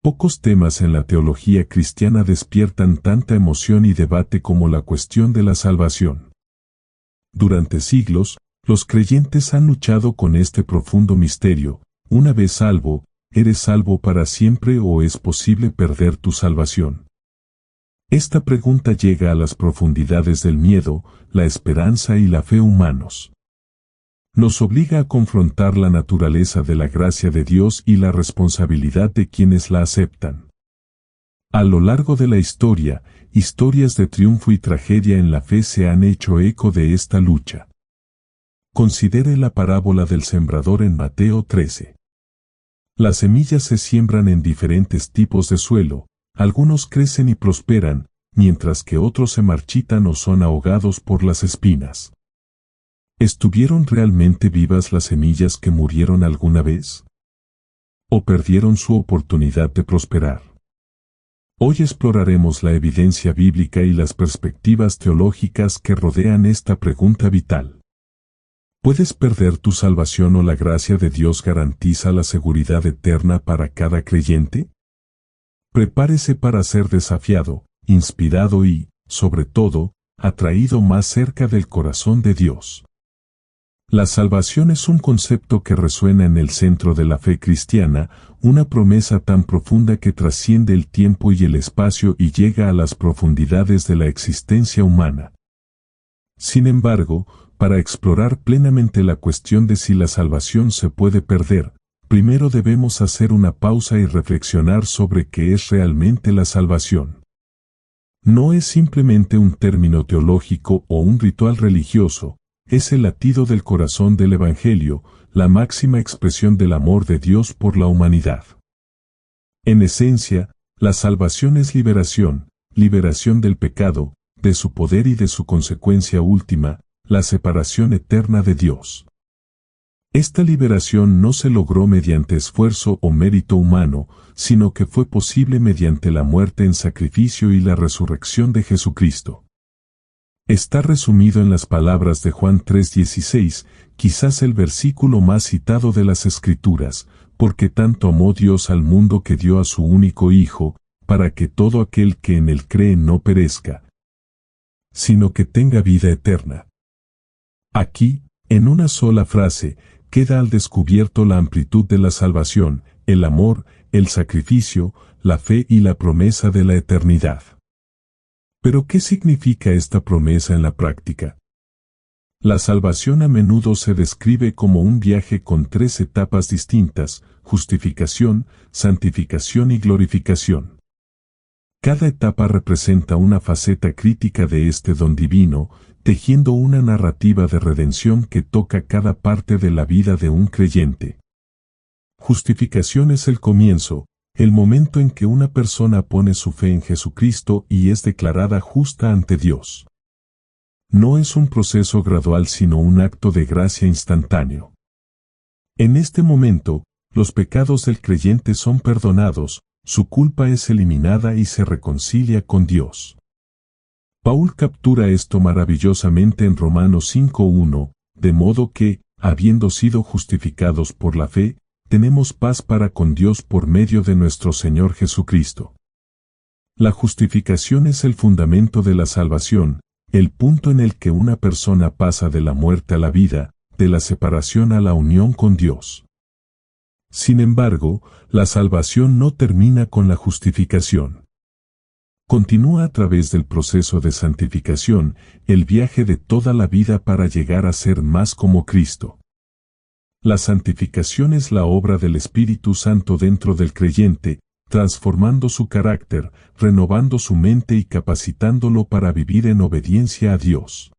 Pocos temas en la teología cristiana despiertan tanta emoción y debate como la cuestión de la salvación. Durante siglos, los creyentes han luchado con este profundo misterio: una vez salvo, ¿eres salvo para siempre o es posible perder tu salvación? Esta pregunta llega a las profundidades del miedo, la esperanza y la fe humanos. Nos obliga a confrontar la naturaleza de la gracia de Dios y la responsabilidad de quienes la aceptan. A lo largo de la historia, historias de triunfo y tragedia en la fe se han hecho eco de esta lucha. Considere la parábola del sembrador en Mateo 13. Las semillas se siembran en diferentes tipos de suelo, algunos crecen y prosperan, mientras que otros se marchitan o son ahogados por las espinas. ¿Estuvieron realmente vivas las semillas que murieron alguna vez? ¿O perdieron su oportunidad de prosperar? Hoy exploraremos la evidencia bíblica y las perspectivas teológicas que rodean esta pregunta vital. ¿Puedes perder tu salvación o la gracia de Dios garantiza la seguridad eterna para cada creyente? Prepárese para ser desafiado, inspirado y, sobre todo, atraído más cerca del corazón de Dios. La salvación es un concepto que resuena en el centro de la fe cristiana, una promesa tan profunda que trasciende el tiempo y el espacio y llega a las profundidades de la existencia humana. Sin embargo, para explorar plenamente la cuestión de si la salvación se puede perder, primero debemos hacer una pausa y reflexionar sobre qué es realmente la salvación. No es simplemente un término teológico o un ritual religioso, es el latido del corazón del Evangelio, la máxima expresión del amor de Dios por la humanidad. En esencia, la salvación es liberación, liberación del pecado, de su poder y de su consecuencia última, la separación eterna de Dios. Esta liberación no se logró mediante esfuerzo o mérito humano, sino que fue posible mediante la muerte en sacrificio y la resurrección de Jesucristo. Está resumido en las palabras de Juan 3:16, quizás el versículo más citado de las Escrituras: porque tanto amó Dios al mundo que dio a su único Hijo, para que todo aquel que en él cree no perezca, sino que tenga vida eterna. Aquí, en una sola frase, queda al descubierto la amplitud de la salvación, el amor, el sacrificio, la fe y la promesa de la eternidad. ¿Pero qué significa esta promesa en la práctica? La salvación a menudo se describe como un viaje con 3 etapas distintas: justificación, santificación y glorificación. Cada etapa representa una faceta crítica de este don divino, tejiendo una narrativa de redención que toca cada parte de la vida de un creyente. Justificación es el comienzo, el momento en que una persona pone su fe en Jesucristo y es declarada justa ante Dios. No es un proceso gradual sino un acto de gracia instantáneo. En este momento, los pecados del creyente son perdonados, su culpa es eliminada y se reconcilia con Dios. Paul captura esto maravillosamente en Romanos 5:1, de modo que, habiendo sido justificados por la fe, tenemos paz para con Dios por medio de nuestro Señor Jesucristo. La justificación es el fundamento de la salvación, el punto en el que una persona pasa de la muerte a la vida, de la separación a la unión con Dios. Sin embargo, la salvación no termina con la justificación. Continúa a través del proceso de santificación, el viaje de toda la vida para llegar a ser más como Cristo. La santificación es la obra del Espíritu Santo dentro del creyente, transformando su carácter, renovando su mente y capacitándolo para vivir en obediencia a Dios.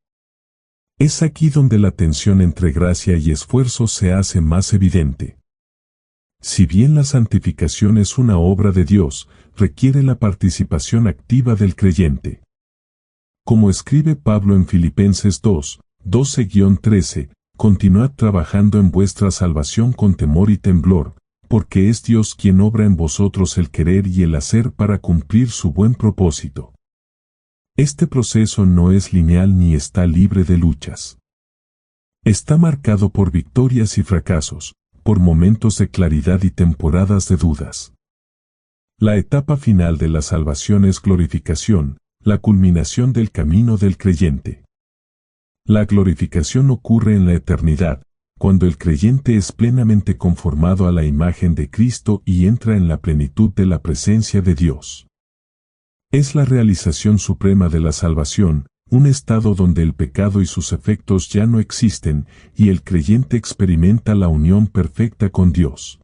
Es aquí donde la tensión entre gracia y esfuerzo se hace más evidente. Si bien la santificación es una obra de Dios, requiere la participación activa del creyente. Como escribe Pablo en Filipenses 2:12-13, continuad trabajando en vuestra salvación con temor y temblor, porque es Dios quien obra en vosotros el querer y el hacer para cumplir su buen propósito. Este proceso no es lineal ni está libre de luchas. Está marcado por victorias y fracasos, por momentos de claridad y temporadas de dudas. La etapa final de la salvación es glorificación, la culminación del camino del creyente. La glorificación ocurre en la eternidad, cuando el creyente es plenamente conformado a la imagen de Cristo y entra en la plenitud de la presencia de Dios. Es la realización suprema de la salvación, un estado donde el pecado y sus efectos ya no existen, y el creyente experimenta la unión perfecta con Dios.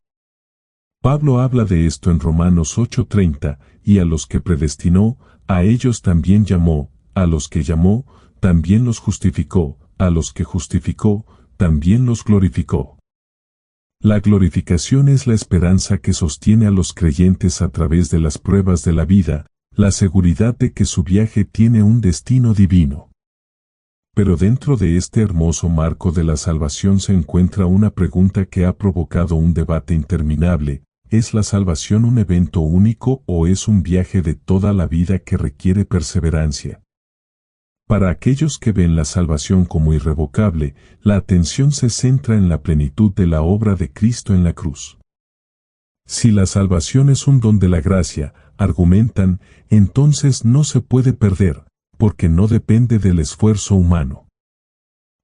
Pablo habla de esto en Romanos 8:30, y a los que predestinó, a ellos también llamó, a los que llamó, también los justificó, a los que justificó, también los glorificó. La glorificación es la esperanza que sostiene a los creyentes a través de las pruebas de la vida, la seguridad de que su viaje tiene un destino divino. Pero dentro de este hermoso marco de la salvación se encuentra una pregunta que ha provocado un debate interminable: ¿es la salvación un evento único o es un viaje de toda la vida que requiere perseverancia? Para aquellos que ven la salvación como irrevocable, la atención se centra en la plenitud de la obra de Cristo en la cruz. Si la salvación es un don de la gracia, argumentan, entonces no se puede perder, porque no depende del esfuerzo humano.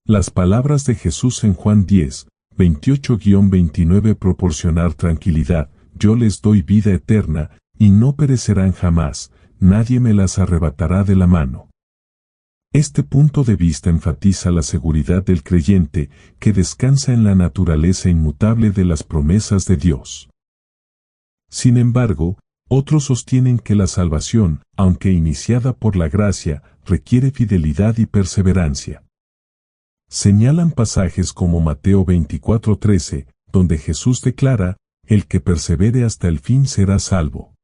Las palabras de Jesús en Juan 10, 28-29: proporcionar tranquilidad, yo les doy vida eterna, y no perecerán jamás, nadie me las arrebatará de la mano. Este punto de vista enfatiza la seguridad del creyente, que descansa en la naturaleza inmutable de las promesas de Dios. Sin embargo, otros sostienen que la salvación, aunque iniciada por la gracia, requiere fidelidad y perseverancia. Señalan pasajes como Mateo 24:13, donde Jesús declara: el que persevere hasta el fin será salvo.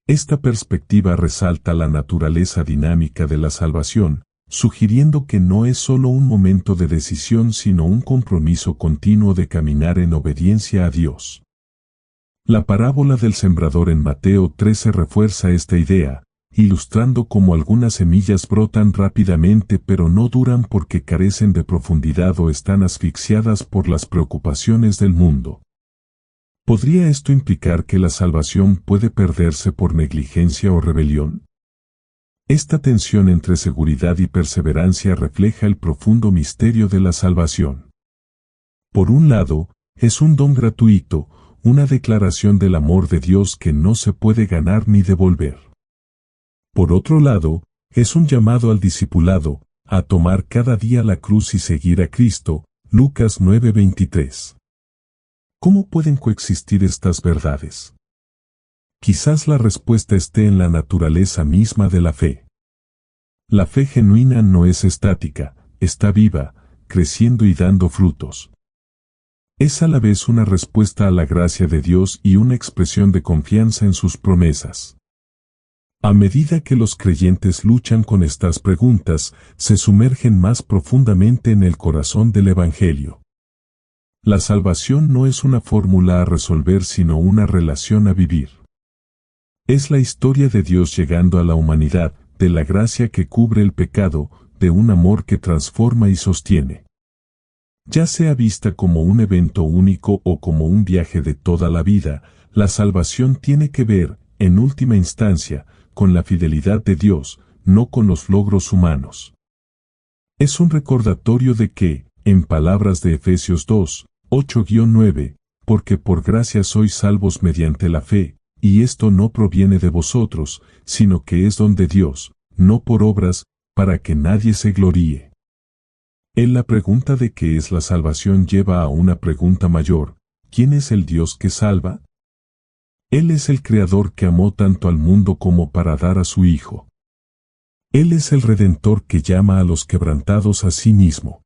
Esta perspectiva resalta la naturaleza dinámica de la salvación, sugiriendo que no es solo un momento de decisión sino un compromiso continuo de caminar en obediencia a Dios. La parábola del sembrador en Mateo 13 refuerza esta idea, ilustrando cómo algunas semillas brotan rápidamente pero no duran porque carecen de profundidad o están asfixiadas por las preocupaciones del mundo. ¿Podría esto implicar que la salvación puede perderse por negligencia o rebelión? Esta tensión entre seguridad y perseverancia refleja el profundo misterio de la salvación. Por un lado, es un don gratuito, una declaración del amor de Dios que no se puede ganar ni devolver. Por otro lado, es un llamado al discipulado, a tomar cada día la cruz y seguir a Cristo, Lucas 9:23. ¿Cómo pueden coexistir estas verdades? Quizás la respuesta esté en la naturaleza misma de la fe. La fe genuina no es estática, está viva, creciendo y dando frutos. Es a la vez una respuesta a la gracia de Dios y una expresión de confianza en sus promesas. A medida que los creyentes luchan con estas preguntas, se sumergen más profundamente en el corazón del Evangelio. La salvación no es una fórmula a resolver sino una relación a vivir. Es la historia de Dios llegando a la humanidad, de la gracia que cubre el pecado, de un amor que transforma y sostiene. Ya sea vista como un evento único o como un viaje de toda la vida, la salvación tiene que ver, en última instancia, con la fidelidad de Dios, no con los logros humanos. Es un recordatorio de que, en palabras de Efesios 2, 8-9, porque por gracia sois salvos mediante la fe, y esto no proviene de vosotros, sino que es don de Dios, no por obras, para que nadie se gloríe. La pregunta de qué es la salvación lleva a una pregunta mayor: ¿quién es el Dios que salva? Él es el Creador que amó tanto al mundo como para dar a su Hijo. Él es el Redentor que llama a los quebrantados a sí mismo.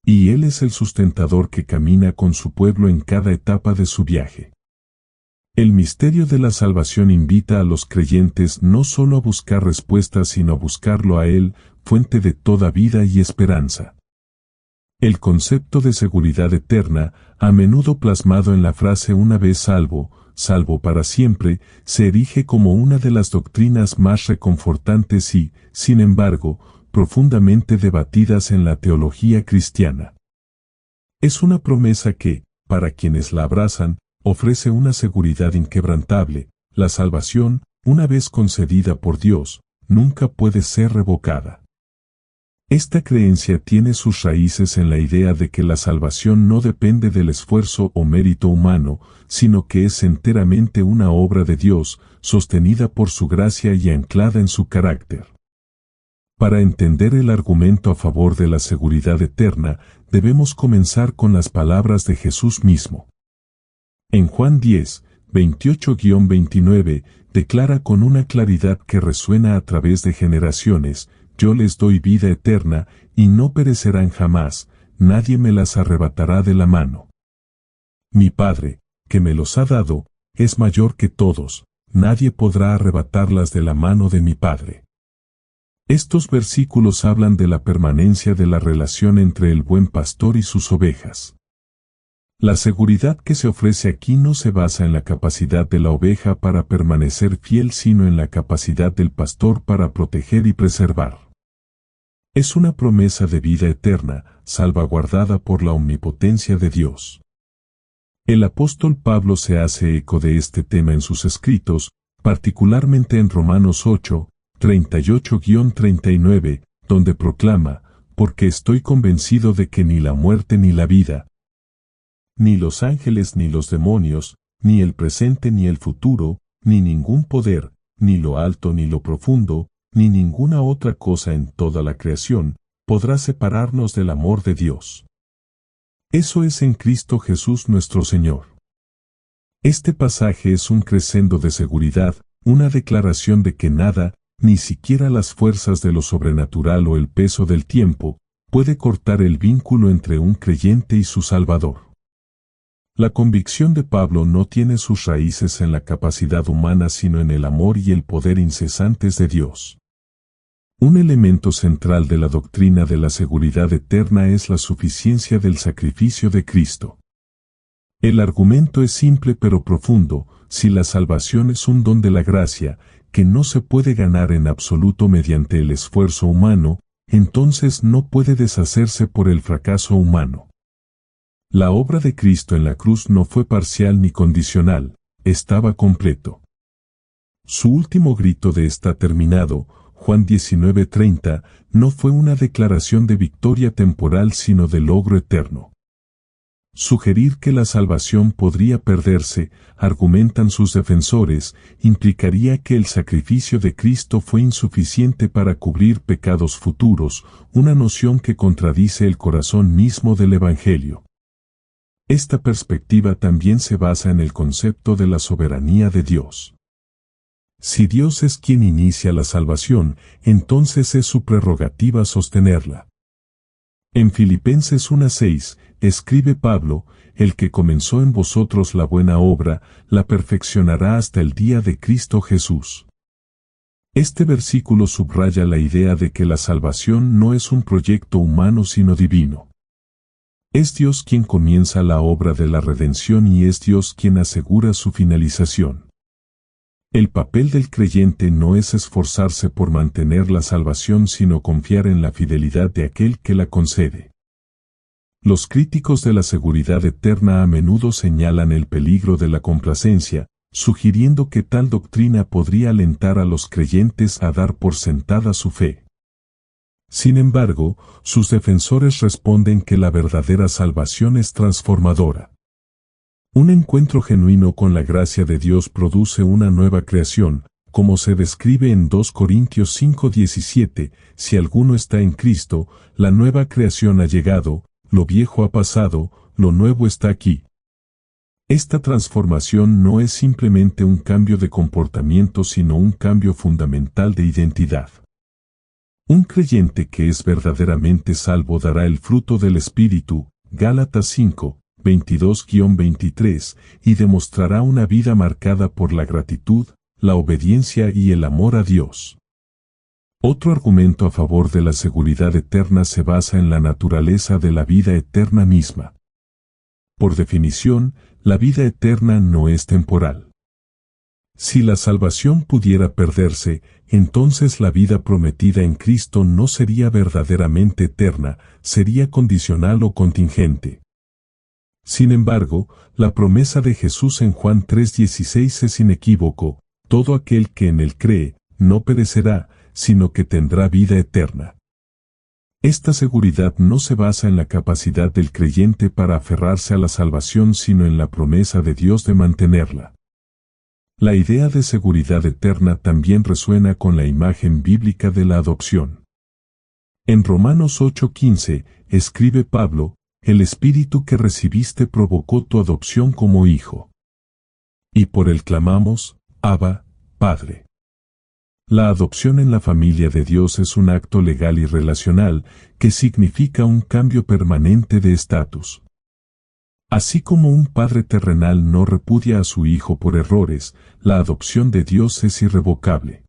Y Él es el sustentador que camina con su pueblo en cada etapa de su viaje. El misterio de la salvación invita a los creyentes no solo a buscar respuestas sino a buscarlo a Él, fuente de toda vida y esperanza. El concepto de seguridad eterna, a menudo plasmado en la frase una vez salvo, salvo para siempre, se erige como una de las doctrinas más reconfortantes y, sin embargo, profundamente debatidas en la teología cristiana. Es una promesa que, para quienes la abrazan, ofrece una seguridad inquebrantable, La salvación, una vez concedida por Dios, nunca puede ser revocada. Esta creencia tiene sus raíces en la idea de que la salvación no depende del esfuerzo o mérito humano, sino que es enteramente una obra de Dios, sostenida por su gracia y anclada en su carácter. Para entender el argumento a favor de la seguridad eterna, debemos comenzar con las palabras de Jesús mismo. En Juan 10, 28-29, declara con una claridad que resuena a través de generaciones: yo les doy vida eterna, y no perecerán jamás, nadie me las arrebatará de la mano. Mi Padre, que me los ha dado, es mayor que todos, nadie podrá arrebatarlas de la mano de mi Padre. Estos versículos hablan de la permanencia de la relación entre el buen pastor y sus ovejas. La seguridad que se ofrece aquí no se basa en la capacidad de la oveja para permanecer fiel, sino en la capacidad del pastor para proteger y preservar. Es una promesa de vida eterna, salvaguardada por la omnipotencia de Dios. El apóstol Pablo se hace eco de este tema en sus escritos, particularmente en Romanos 8, 38-39, donde proclama: porque estoy convencido de que ni la muerte ni la vida, ni los ángeles ni los demonios, ni el presente ni el futuro, ni ningún poder, ni lo alto ni lo profundo, ni ninguna otra cosa en toda la creación, podrá separarnos del amor de Dios. Eso es en Cristo Jesús nuestro Señor. Este pasaje es un crescendo de seguridad, una declaración de que nada, ni siquiera las fuerzas de lo sobrenatural o el peso del tiempo, puede cortar el vínculo entre un creyente y su Salvador. La convicción de Pablo no tiene sus raíces en la capacidad humana, sino en el amor y el poder incesantes de Dios. Un elemento central de la doctrina de la seguridad eterna es la suficiencia del sacrificio de Cristo. El argumento es simple pero profundo: si la salvación es un don de la gracia, que no se puede ganar en absoluto mediante el esfuerzo humano, entonces no puede deshacerse por el fracaso humano. La obra de Cristo en la cruz no fue parcial ni condicional, estaba completo. Su último grito de "está terminado", Juan 19:30, no fue una declaración de victoria temporal sino de logro eterno. Sugerir que la salvación podría perderse, argumentan sus defensores, implicaría que el sacrificio de Cristo fue insuficiente para cubrir pecados futuros, una noción que contradice el corazón mismo del Evangelio. Esta perspectiva también se basa en el concepto de la soberanía de Dios. Si Dios es quien inicia la salvación, entonces es su prerrogativa sostenerla. En Filipenses 1:6, escribe Pablo: el que comenzó en vosotros la buena obra, la perfeccionará hasta el día de Cristo Jesús. Este versículo subraya la idea de que la salvación no es un proyecto humano sino divino. Es Dios quien comienza la obra de la redención y es Dios quien asegura su finalización. El papel del creyente no es esforzarse por mantener la salvación sino confiar en la fidelidad de aquel que la concede. Los críticos de la seguridad eterna a menudo señalan el peligro de la complacencia, sugiriendo que tal doctrina podría alentar a los creyentes a dar por sentada su fe. Sin embargo, sus defensores responden que la verdadera salvación es transformadora. Un encuentro genuino con la gracia de Dios produce una nueva creación, como se describe en 2 Corintios 5:17, si alguno está en Cristo, la nueva creación ha llegado, lo viejo ha pasado, lo nuevo está aquí. Esta transformación no es simplemente un cambio de comportamiento sino un cambio fundamental de identidad. Un creyente que es verdaderamente salvo dará el fruto del Espíritu, Gálatas 5, 22-23, y demostrará una vida marcada por la gratitud, la obediencia y el amor a Dios. Otro argumento a favor de la seguridad eterna se basa en la naturaleza de la vida eterna misma. Por definición, la vida eterna no es temporal. Si la salvación pudiera perderse, entonces la vida prometida en Cristo no sería verdaderamente eterna, sería condicional o contingente. Sin embargo, la promesa de Jesús en Juan 3:16 es inequívoco: todo aquel que en él cree, no perecerá, sino que tendrá vida eterna. Esta seguridad no se basa en la capacidad del creyente para aferrarse a la salvación, sino en la promesa de Dios de mantenerla. La idea de seguridad eterna también resuena con la imagen bíblica de la adopción. En Romanos 8:15, escribe Pablo: el Espíritu que recibiste provocó tu adopción como hijo. Y por él clamamos: Abba, Padre. La adopción en la familia de Dios es un acto legal y relacional que significa un cambio permanente de estatus. Así como un padre terrenal no repudia a su hijo por errores, la adopción de Dios es irrevocable.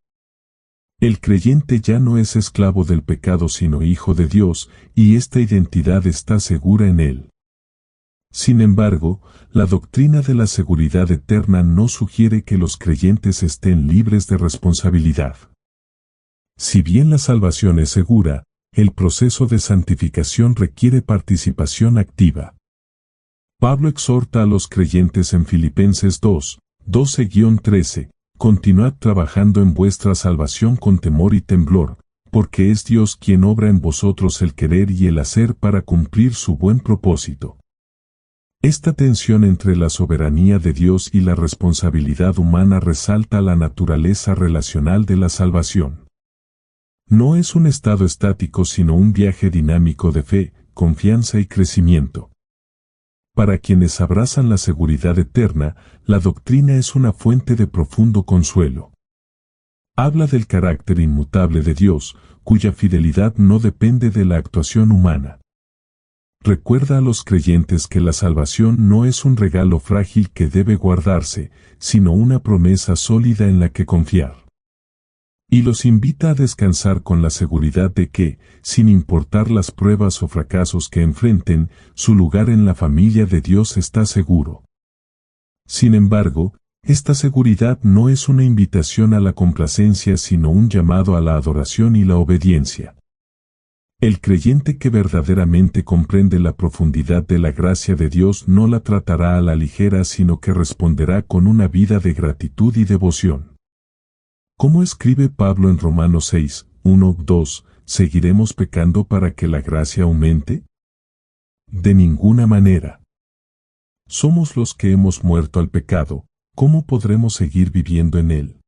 El creyente ya no es esclavo del pecado sino hijo de Dios, y esta identidad está segura en él. Sin embargo, la doctrina de la seguridad eterna no sugiere que los creyentes estén libres de responsabilidad. Si bien la salvación es segura, el proceso de santificación requiere participación activa. Pablo exhorta a los creyentes en Filipenses 2:12-13, continuad trabajando en vuestra salvación con temor y temblor, porque es Dios quien obra en vosotros el querer y el hacer para cumplir su buen propósito. Esta tensión entre la soberanía de Dios y la responsabilidad humana resalta la naturaleza relacional de la salvación. No es un estado estático sino un viaje dinámico de fe, confianza y crecimiento. Para quienes abrazan la seguridad eterna, la doctrina es una fuente de profundo consuelo. Habla del carácter inmutable de Dios, cuya fidelidad no depende de la actuación humana. Recuerda a los creyentes que la salvación no es un regalo frágil que debe guardarse, sino una promesa sólida en la que confiar. Y los invita a descansar con la seguridad de que, sin importar las pruebas o fracasos que enfrenten, su lugar en la familia de Dios está seguro. Sin embargo, esta seguridad no es una invitación a la complacencia sino un llamado a la adoración y la obediencia. El creyente que verdaderamente comprende la profundidad de la gracia de Dios no la tratará a la ligera sino que responderá con una vida de gratitud y devoción. ¿Cómo escribe Pablo en Romanos 6:1-2, seguiremos pecando para que la gracia aumente? De ninguna manera. Somos los que hemos muerto al pecado, ¿cómo podremos seguir viviendo en él?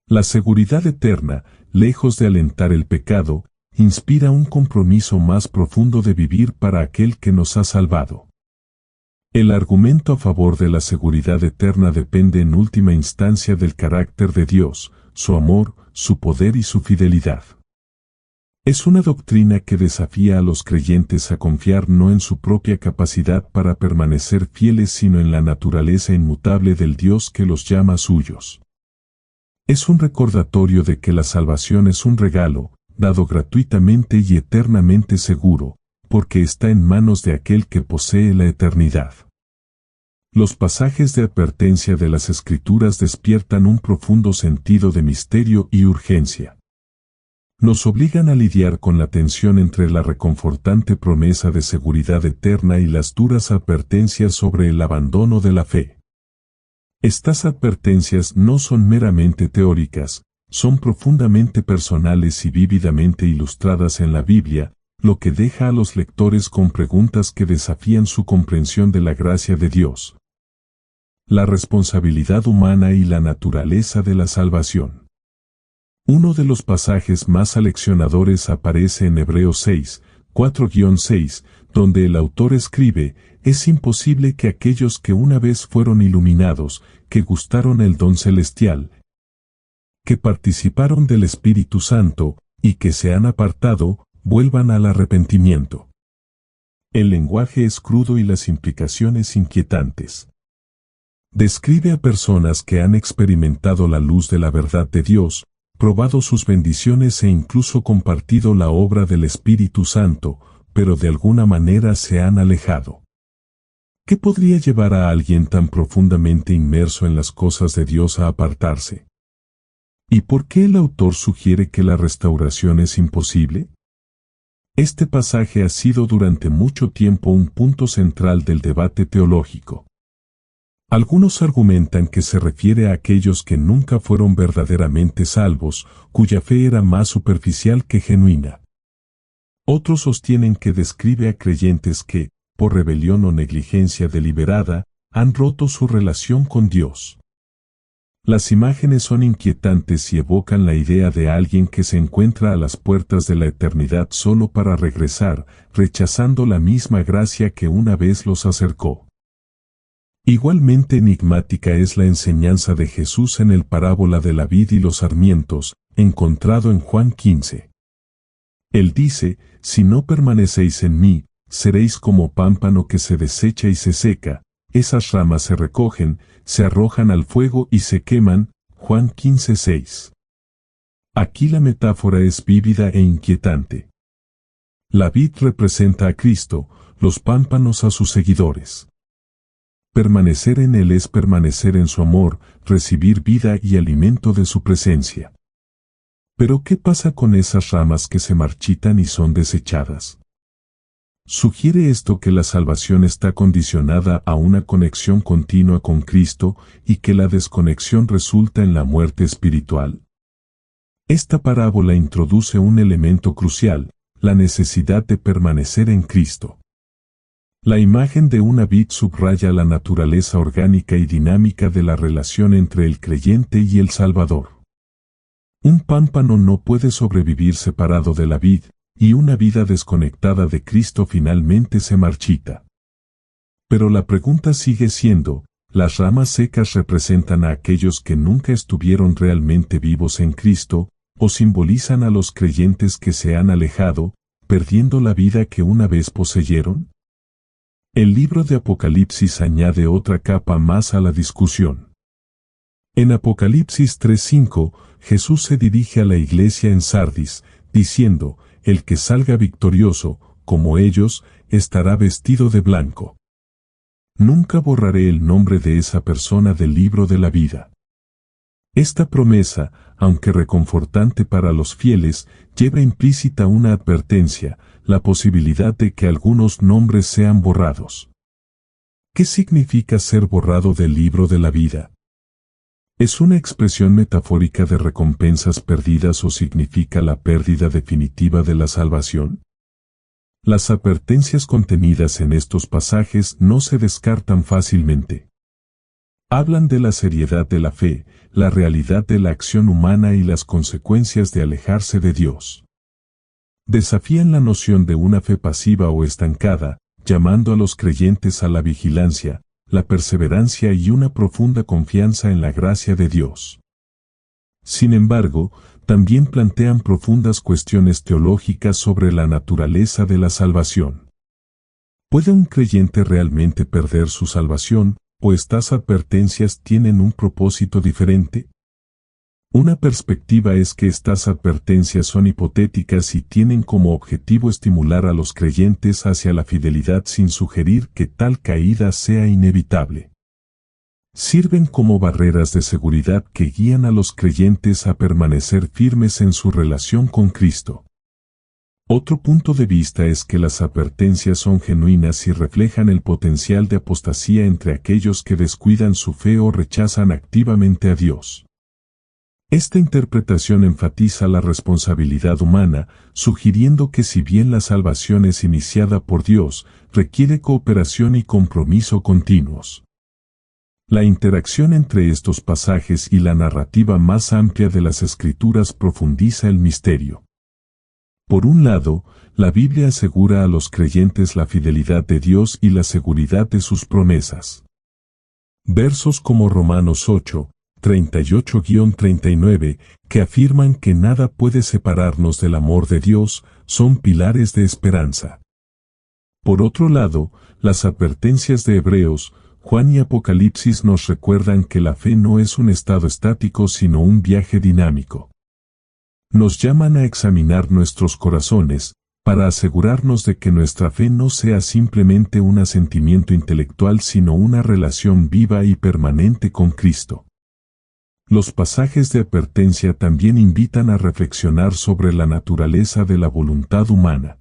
La seguridad eterna, lejos de alentar el pecado, inspira un compromiso más profundo de vivir para aquel que nos ha salvado. El argumento a favor de la seguridad eterna depende en última instancia del carácter de Dios, su amor, su poder y su fidelidad. Es una doctrina que desafía a los creyentes a confiar no en su propia capacidad para permanecer fieles sino en la naturaleza inmutable del Dios que los llama suyos. Es un recordatorio de que la salvación es un regalo, dado gratuitamente y eternamente seguro, porque está en manos de aquel que posee la eternidad. Los pasajes de advertencia de las Escrituras despiertan un profundo sentido de misterio y urgencia. Nos obligan a lidiar con la tensión entre la reconfortante promesa de seguridad eterna y las duras advertencias sobre el abandono de la fe. Estas advertencias no son meramente teóricas, son profundamente personales y vívidamente ilustradas en la Biblia, lo que deja a los lectores con preguntas que desafían su comprensión de la gracia de Dios. La responsabilidad humana y la naturaleza de la salvación. Uno de los pasajes más aleccionadores aparece en Hebreos 6:4-6, donde el autor escribe: es imposible que aquellos que una vez fueron iluminados, que gustaron el don celestial, que participaron del Espíritu Santo, y que se han apartado, vuelvan al arrepentimiento. El lenguaje es crudo y las implicaciones inquietantes. Describe a personas que han experimentado la luz de la verdad de Dios, probado sus bendiciones e incluso compartido la obra del Espíritu Santo, pero de alguna manera se han alejado. ¿Qué podría llevar a alguien tan profundamente inmerso en las cosas de Dios a apartarse? ¿Y por qué el autor sugiere que la restauración es imposible? Este pasaje ha sido durante mucho tiempo un punto central del debate teológico. Algunos argumentan que se refiere a aquellos que nunca fueron verdaderamente salvos, cuya fe era más superficial que genuina. Otros sostienen que describe a creyentes que, por rebelión o negligencia deliberada, han roto su relación con Dios. Las imágenes son inquietantes y evocan la idea de alguien que se encuentra a las puertas de la eternidad solo para regresar, rechazando la misma gracia que una vez los acercó. Igualmente enigmática es la enseñanza de Jesús en el parábola de la vid y los sarmientos, encontrado en Juan 15. Él dice: si no permanecéis en mí, seréis como pámpano que se desecha y se seca, esas ramas se recogen, se arrojan al fuego y se queman. Juan 15:6. Aquí la metáfora es vívida e inquietante. La vid representa a Cristo, los pámpanos a sus seguidores. Permanecer en Él es permanecer en su amor, recibir vida y alimento de su presencia. Pero ¿qué pasa con esas ramas que se marchitan y son desechadas? ¿Sugiere esto que la salvación está condicionada a una conexión continua con Cristo y que la desconexión resulta en la muerte espiritual? Esta parábola introduce un elemento crucial, la necesidad de permanecer en Cristo. La imagen de una vid subraya la naturaleza orgánica y dinámica de la relación entre el creyente y el Salvador. Un pámpano no puede sobrevivir separado de la vid, y una vida desconectada de Cristo finalmente se marchita. Pero la pregunta sigue siendo, ¿las ramas secas representan a aquellos que nunca estuvieron realmente vivos en Cristo, o simbolizan a los creyentes que se han alejado, perdiendo la vida que una vez poseyeron? El libro de Apocalipsis añade otra capa más a la discusión. En Apocalipsis 3:5, Jesús se dirige a la iglesia en Sardis, diciendo: el que salga victorioso, como ellos, estará vestido de blanco. Nunca borraré el nombre de esa persona del libro de la vida. Esta promesa, aunque reconfortante para los fieles, lleva implícita una advertencia, la posibilidad de que algunos nombres sean borrados. ¿Qué significa ser borrado del libro de la vida? ¿Es una expresión metafórica de recompensas perdidas o significa la pérdida definitiva de la salvación? Las advertencias contenidas en estos pasajes no se descartan fácilmente. Hablan de la seriedad de la fe, la realidad de la acción humana y las consecuencias de alejarse de Dios. Desafían la noción de una fe pasiva o estancada, llamando a los creyentes a la vigilancia, la perseverancia y una profunda confianza en la gracia de Dios. Sin embargo, también plantean profundas cuestiones teológicas sobre la naturaleza de la salvación. ¿Puede un creyente realmente perder su salvación, o estas advertencias tienen un propósito diferente? Una perspectiva es que estas advertencias son hipotéticas y tienen como objetivo estimular a los creyentes hacia la fidelidad sin sugerir que tal caída sea inevitable. Sirven como barreras de seguridad que guían a los creyentes a permanecer firmes en su relación con Cristo. Otro punto de vista es que las advertencias son genuinas y reflejan el potencial de apostasía entre aquellos que descuidan su fe o rechazan activamente a Dios. Esta interpretación enfatiza la responsabilidad humana, sugiriendo que si bien la salvación es iniciada por Dios, requiere cooperación y compromiso continuos. La interacción entre estos pasajes y la narrativa más amplia de las Escrituras profundiza el misterio. Por un lado, la Biblia asegura a los creyentes la fidelidad de Dios y la seguridad de sus promesas. Versos como Romanos 8, 38-39, que afirman que nada puede separarnos del amor de Dios, son pilares de esperanza. Por otro lado, las advertencias de Hebreos, Juan y Apocalipsis nos recuerdan que la fe no es un estado estático sino un viaje dinámico. Nos llaman a examinar nuestros corazones, para asegurarnos de que nuestra fe no sea simplemente un asentimiento intelectual sino una relación viva y permanente con Cristo. Los pasajes de advertencia también invitan a reflexionar sobre la naturaleza de la voluntad humana.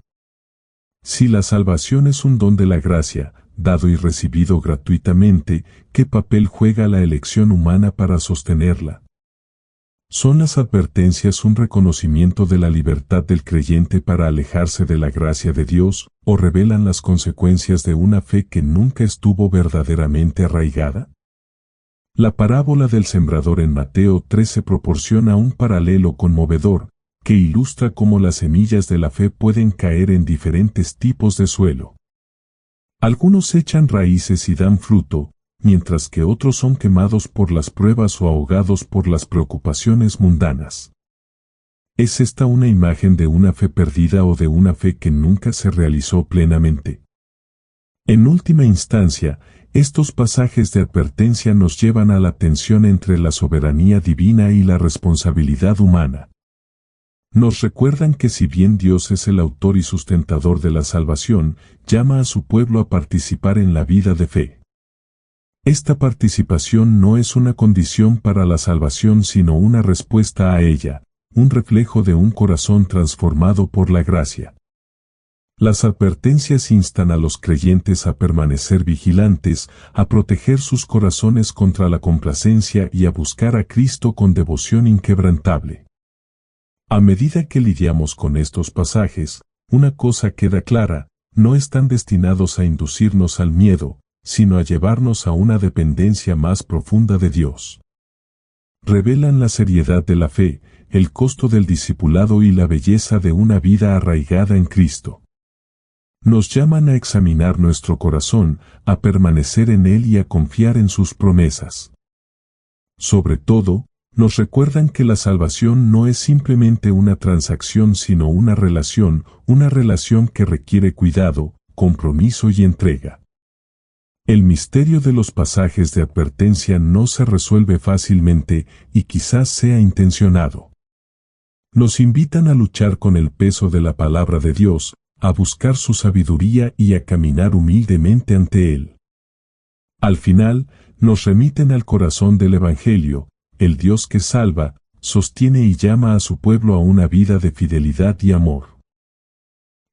Si la salvación es un don de la gracia, dado y recibido gratuitamente, ¿qué papel juega la elección humana para sostenerla? ¿Son las advertencias un reconocimiento de la libertad del creyente para alejarse de la gracia de Dios, o revelan las consecuencias de una fe que nunca estuvo verdaderamente arraigada? La parábola del sembrador en Mateo 13 proporciona un paralelo conmovedor, que ilustra cómo las semillas de la fe pueden caer en diferentes tipos de suelo. Algunos echan raíces y dan fruto, mientras que otros son quemados por las pruebas o ahogados por las preocupaciones mundanas. ¿Es esta una imagen de una fe perdida o de una fe que nunca se realizó plenamente? En última instancia, estos pasajes de advertencia nos llevan a la tensión entre la soberanía divina y la responsabilidad humana. Nos recuerdan que si bien Dios es el autor y sustentador de la salvación, llama a su pueblo a participar en la vida de fe. Esta participación no es una condición para la salvación sino una respuesta a ella, un reflejo de un corazón transformado por la gracia. Las advertencias instan a los creyentes a permanecer vigilantes, a proteger sus corazones contra la complacencia y a buscar a Cristo con devoción inquebrantable. A medida que lidiamos con estos pasajes, una cosa queda clara: no están destinados a inducirnos al miedo, sino a llevarnos a una dependencia más profunda de Dios. Revelan la seriedad de la fe, el costo del discipulado y la belleza de una vida arraigada en Cristo. Nos llaman a examinar nuestro corazón, a permanecer en él y a confiar en sus promesas. Sobre todo, nos recuerdan que la salvación no es simplemente una transacción sino una relación que requiere cuidado, compromiso y entrega. El misterio de los pasajes de advertencia no se resuelve fácilmente y quizás sea intencionado. Nos invitan a luchar con el peso de la palabra de Dios, a buscar su sabiduría y a caminar humildemente ante Él. Al final, nos remiten al corazón del Evangelio: el Dios que salva, sostiene y llama a su pueblo a una vida de fidelidad y amor.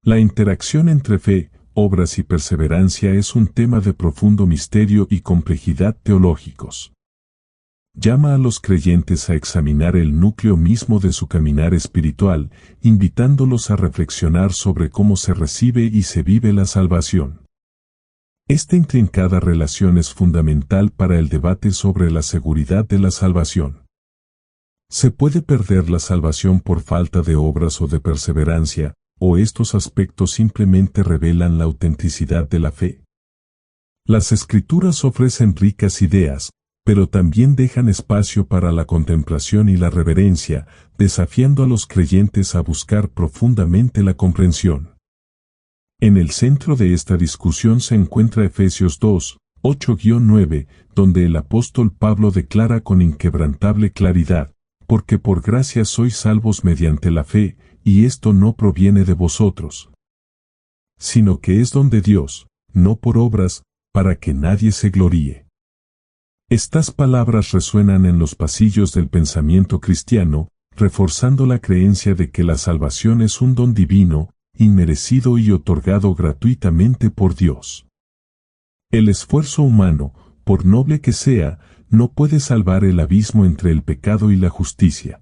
La interacción entre fe, obras y perseverancia es un tema de profundo misterio y complejidad teológicos. Llama a los creyentes a examinar el núcleo mismo de su caminar espiritual, invitándolos a reflexionar sobre cómo se recibe y se vive la salvación. Esta intrincada relación es fundamental para el debate sobre la seguridad de la salvación. ¿Se puede perder la salvación por falta de obras o de perseverancia, o estos aspectos simplemente revelan la autenticidad de la fe? Las Escrituras ofrecen ricas ideas, pero también dejan espacio para la contemplación y la reverencia, desafiando a los creyentes a buscar profundamente la comprensión. En el centro de esta discusión se encuentra Efesios 2, 8-9, donde el apóstol Pablo declara con inquebrantable claridad: porque por gracia sois salvos mediante la fe, y esto no proviene de vosotros, sino que es don de Dios, no por obras, para que nadie se gloríe. Estas palabras resuenan en los pasillos del pensamiento cristiano, reforzando la creencia de que la salvación es un don divino, inmerecido y otorgado gratuitamente por Dios. El esfuerzo humano, por noble que sea, no puede salvar el abismo entre el pecado y la justicia.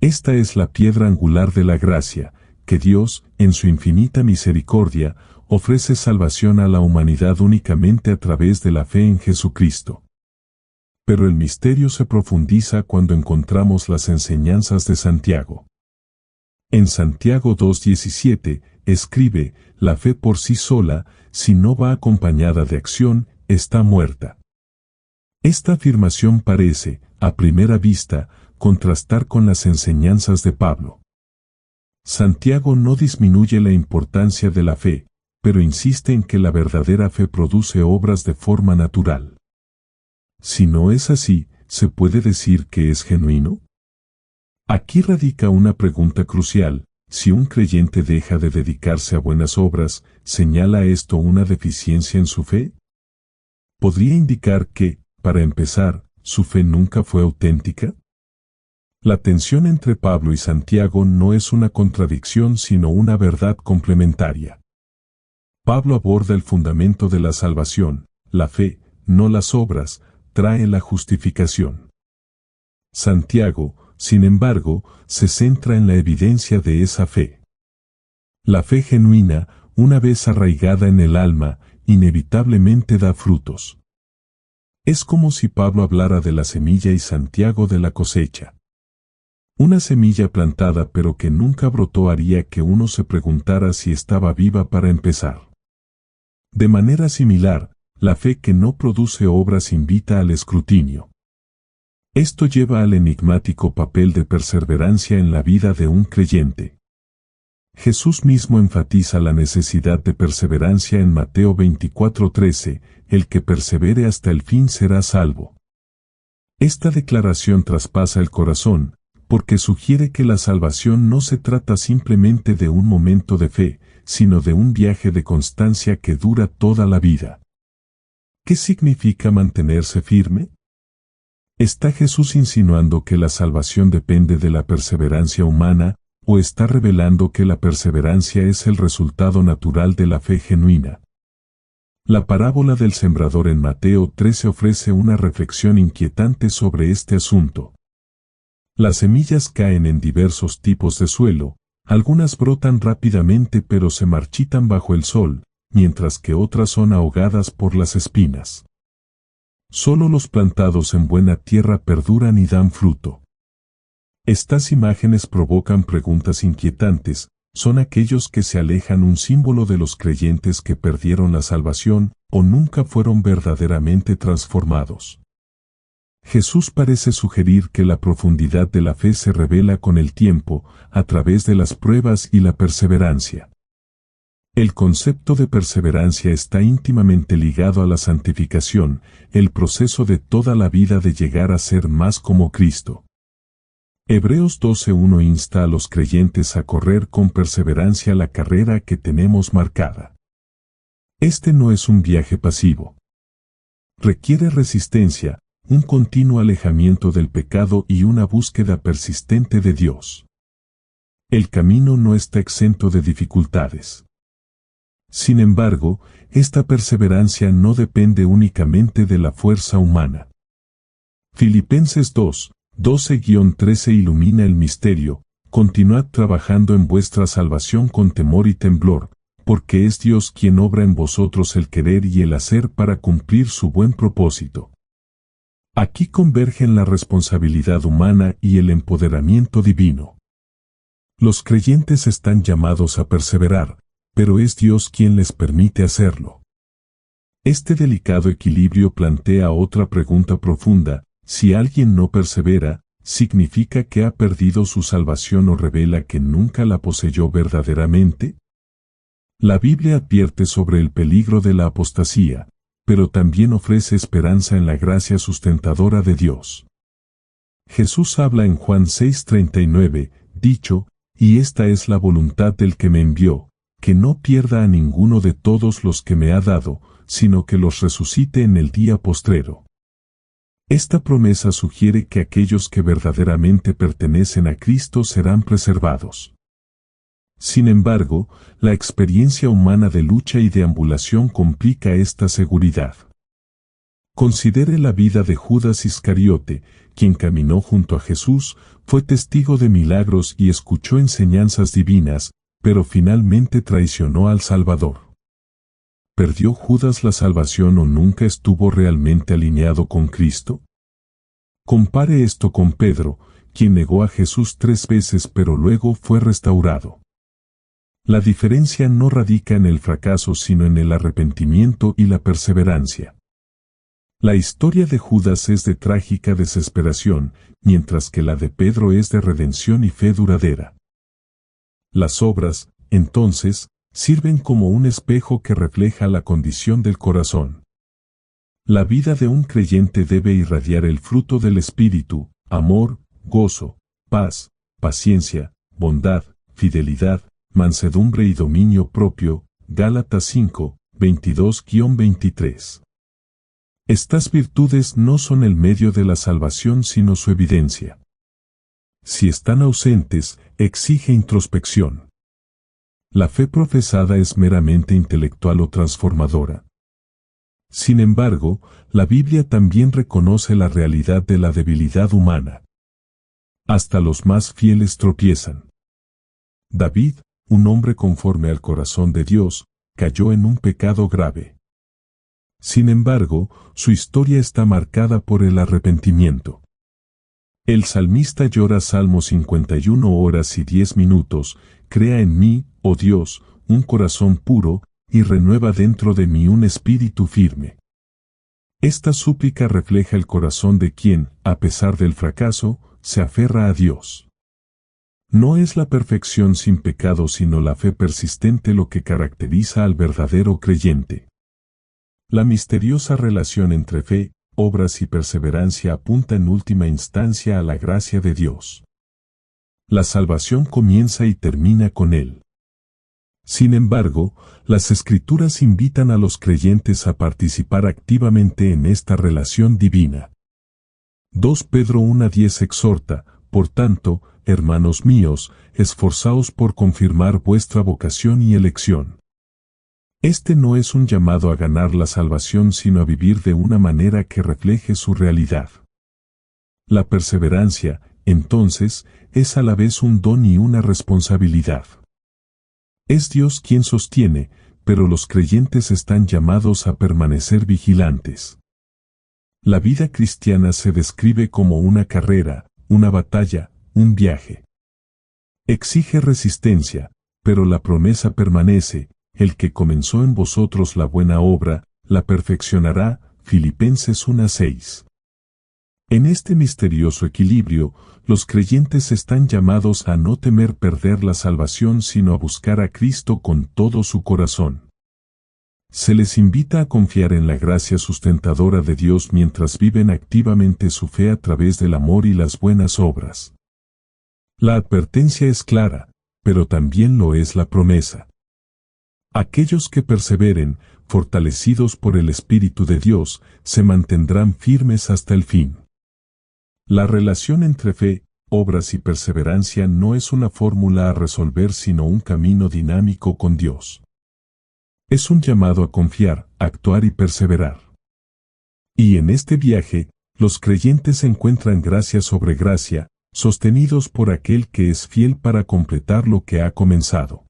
Esta es la piedra angular de la gracia, que Dios, en su infinita misericordia, ofrece salvación a la humanidad únicamente a través de la fe en Jesucristo. Pero el misterio se profundiza cuando encontramos las enseñanzas de Santiago. En Santiago 2:17, escribe: la fe por sí sola, si no va acompañada de acción, está muerta. Esta afirmación parece, a primera vista, contrastar con las enseñanzas de Pablo. Santiago no disminuye la importancia de la fe, pero insiste en que la verdadera fe produce obras de forma natural. Si no es así, ¿se puede decir que es genuino? Aquí radica una pregunta crucial: si un creyente deja de dedicarse a buenas obras, ¿señala esto una deficiencia en su fe? ¿Podría indicar que, para empezar, su fe nunca fue auténtica? La tensión entre Pablo y Santiago no es una contradicción sino una verdad complementaria. Pablo aborda el fundamento de la salvación: la fe, no las obras, trae la justificación. Santiago, sin embargo, se centra en la evidencia de esa fe. La fe genuina, una vez arraigada en el alma, inevitablemente da frutos. Es como si Pablo hablara de la semilla y Santiago de la cosecha. Una semilla plantada pero que nunca brotó haría que uno se preguntara si estaba viva para empezar. De manera similar, la fe que no produce obras invita al escrutinio. Esto lleva al enigmático papel de perseverancia en la vida de un creyente. Jesús mismo enfatiza la necesidad de perseverancia en Mateo 24:13, el que persevere hasta el fin será salvo. Esta declaración traspasa el corazón, porque sugiere que la salvación no se trata simplemente de un momento de fe, sino de un viaje de constancia que dura toda la vida. ¿Qué significa mantenerse firme? ¿Está Jesús insinuando que la salvación depende de la perseverancia humana, o está revelando que la perseverancia es el resultado natural de la fe genuina? La parábola del sembrador en Mateo 13 ofrece una reflexión inquietante sobre este asunto. Las semillas caen en diversos tipos de suelo, algunas brotan rápidamente pero se marchitan bajo el sol, mientras que otras son ahogadas por las espinas. Solo los plantados en buena tierra perduran y dan fruto. Estas imágenes provocan preguntas inquietantes. ¿Son aquellos que se alejan un símbolo de los creyentes que perdieron la salvación, o nunca fueron verdaderamente transformados? Jesús parece sugerir que la profundidad de la fe se revela con el tiempo, a través de las pruebas y la perseverancia. El concepto de perseverancia está íntimamente ligado a la santificación, el proceso de toda la vida de llegar a ser más como Cristo. Hebreos 12:1 insta a los creyentes a correr con perseverancia la carrera que tenemos marcada. Este no es un viaje pasivo. Requiere resistencia, un continuo alejamiento del pecado y una búsqueda persistente de Dios. El camino no está exento de dificultades. Sin embargo, esta perseverancia no depende únicamente de la fuerza humana. Filipenses 2:12-13 ilumina el misterio: continuad trabajando en vuestra salvación con temor y temblor, porque es Dios quien obra en vosotros el querer y el hacer para cumplir su buen propósito. Aquí convergen la responsabilidad humana y el empoderamiento divino. Los creyentes están llamados a perseverar, pero es Dios quien les permite hacerlo. Este delicado equilibrio plantea otra pregunta profunda: si alguien no persevera, ¿significa que ha perdido su salvación o revela que nunca la poseyó verdaderamente? La Biblia advierte sobre el peligro de la apostasía, pero también ofrece esperanza en la gracia sustentadora de Dios. Jesús habla en Juan 6:39, dicho: y esta es la voluntad del que me envió, que no pierda a ninguno de todos los que me ha dado, sino que los resucite en el día postrero. Esta promesa sugiere que aquellos que verdaderamente pertenecen a Cristo serán preservados. Sin embargo, la experiencia humana de lucha y deambulación complica esta seguridad. Considere la vida de Judas Iscariote, quien caminó junto a Jesús, fue testigo de milagros y escuchó enseñanzas divinas, pero finalmente traicionó al Salvador. ¿Perdió Judas la salvación o nunca estuvo realmente alineado con Cristo? Compare esto con Pedro, quien negó a Jesús 3 veces pero luego fue restaurado. La diferencia no radica en el fracaso sino en el arrepentimiento y la perseverancia. La historia de Judas es de trágica desesperación, mientras que la de Pedro es de redención y fe duradera. Las obras, entonces, sirven como un espejo que refleja la condición del corazón. La vida de un creyente debe irradiar el fruto del Espíritu: amor, gozo, paz, paciencia, bondad, fidelidad, mansedumbre y dominio propio. Gálatas 5:22-23. Estas virtudes no son el medio de la salvación sino su evidencia. Si están ausentes, exige introspección. La fe profesada es meramente intelectual o transformadora. Sin embargo, la Biblia también reconoce la realidad de la debilidad humana. Hasta los más fieles tropiezan. David, un hombre conforme al corazón de Dios, cayó en un pecado grave. Sin embargo, su historia está marcada por el arrepentimiento. El salmista llora Salmo 51 horas y 10 minutos, crea en mí, oh Dios, un corazón puro, y renueva dentro de mí un espíritu firme. Esta súplica refleja el corazón de quien, a pesar del fracaso, se aferra a Dios. No es la perfección sin pecado sino la fe persistente lo que caracteriza al verdadero creyente. La misteriosa relación entre fe, obras y perseverancia apunta en última instancia a la gracia de Dios. La salvación comienza y termina con Él. Sin embargo, las Escrituras invitan a los creyentes a participar activamente en esta relación divina. 2 Pedro 1:10 exhorta, por tanto, hermanos míos, esforzaos por confirmar vuestra vocación y elección. Este no es un llamado a ganar la salvación sino a vivir de una manera que refleje su realidad. La perseverancia, entonces, es a la vez un don y una responsabilidad. Es Dios quien sostiene, pero los creyentes están llamados a permanecer vigilantes. La vida cristiana se describe como una carrera, una batalla, un viaje. Exige resistencia, pero la promesa permanece, el que comenzó en vosotros la buena obra, la perfeccionará, Filipenses 1:6. En este misterioso equilibrio, los creyentes están llamados a no temer perder la salvación sino a buscar a Cristo con todo su corazón. Se les invita a confiar en la gracia sustentadora de Dios mientras viven activamente su fe a través del amor y las buenas obras. La advertencia es clara, pero también lo es la promesa. Aquellos que perseveren, fortalecidos por el Espíritu de Dios, se mantendrán firmes hasta el fin. La relación entre fe, obras y perseverancia no es una fórmula a resolver sino un camino dinámico con Dios. Es un llamado a confiar, actuar y perseverar. Y en este viaje, los creyentes encuentran gracia sobre gracia, sostenidos por aquel que es fiel para completar lo que ha comenzado.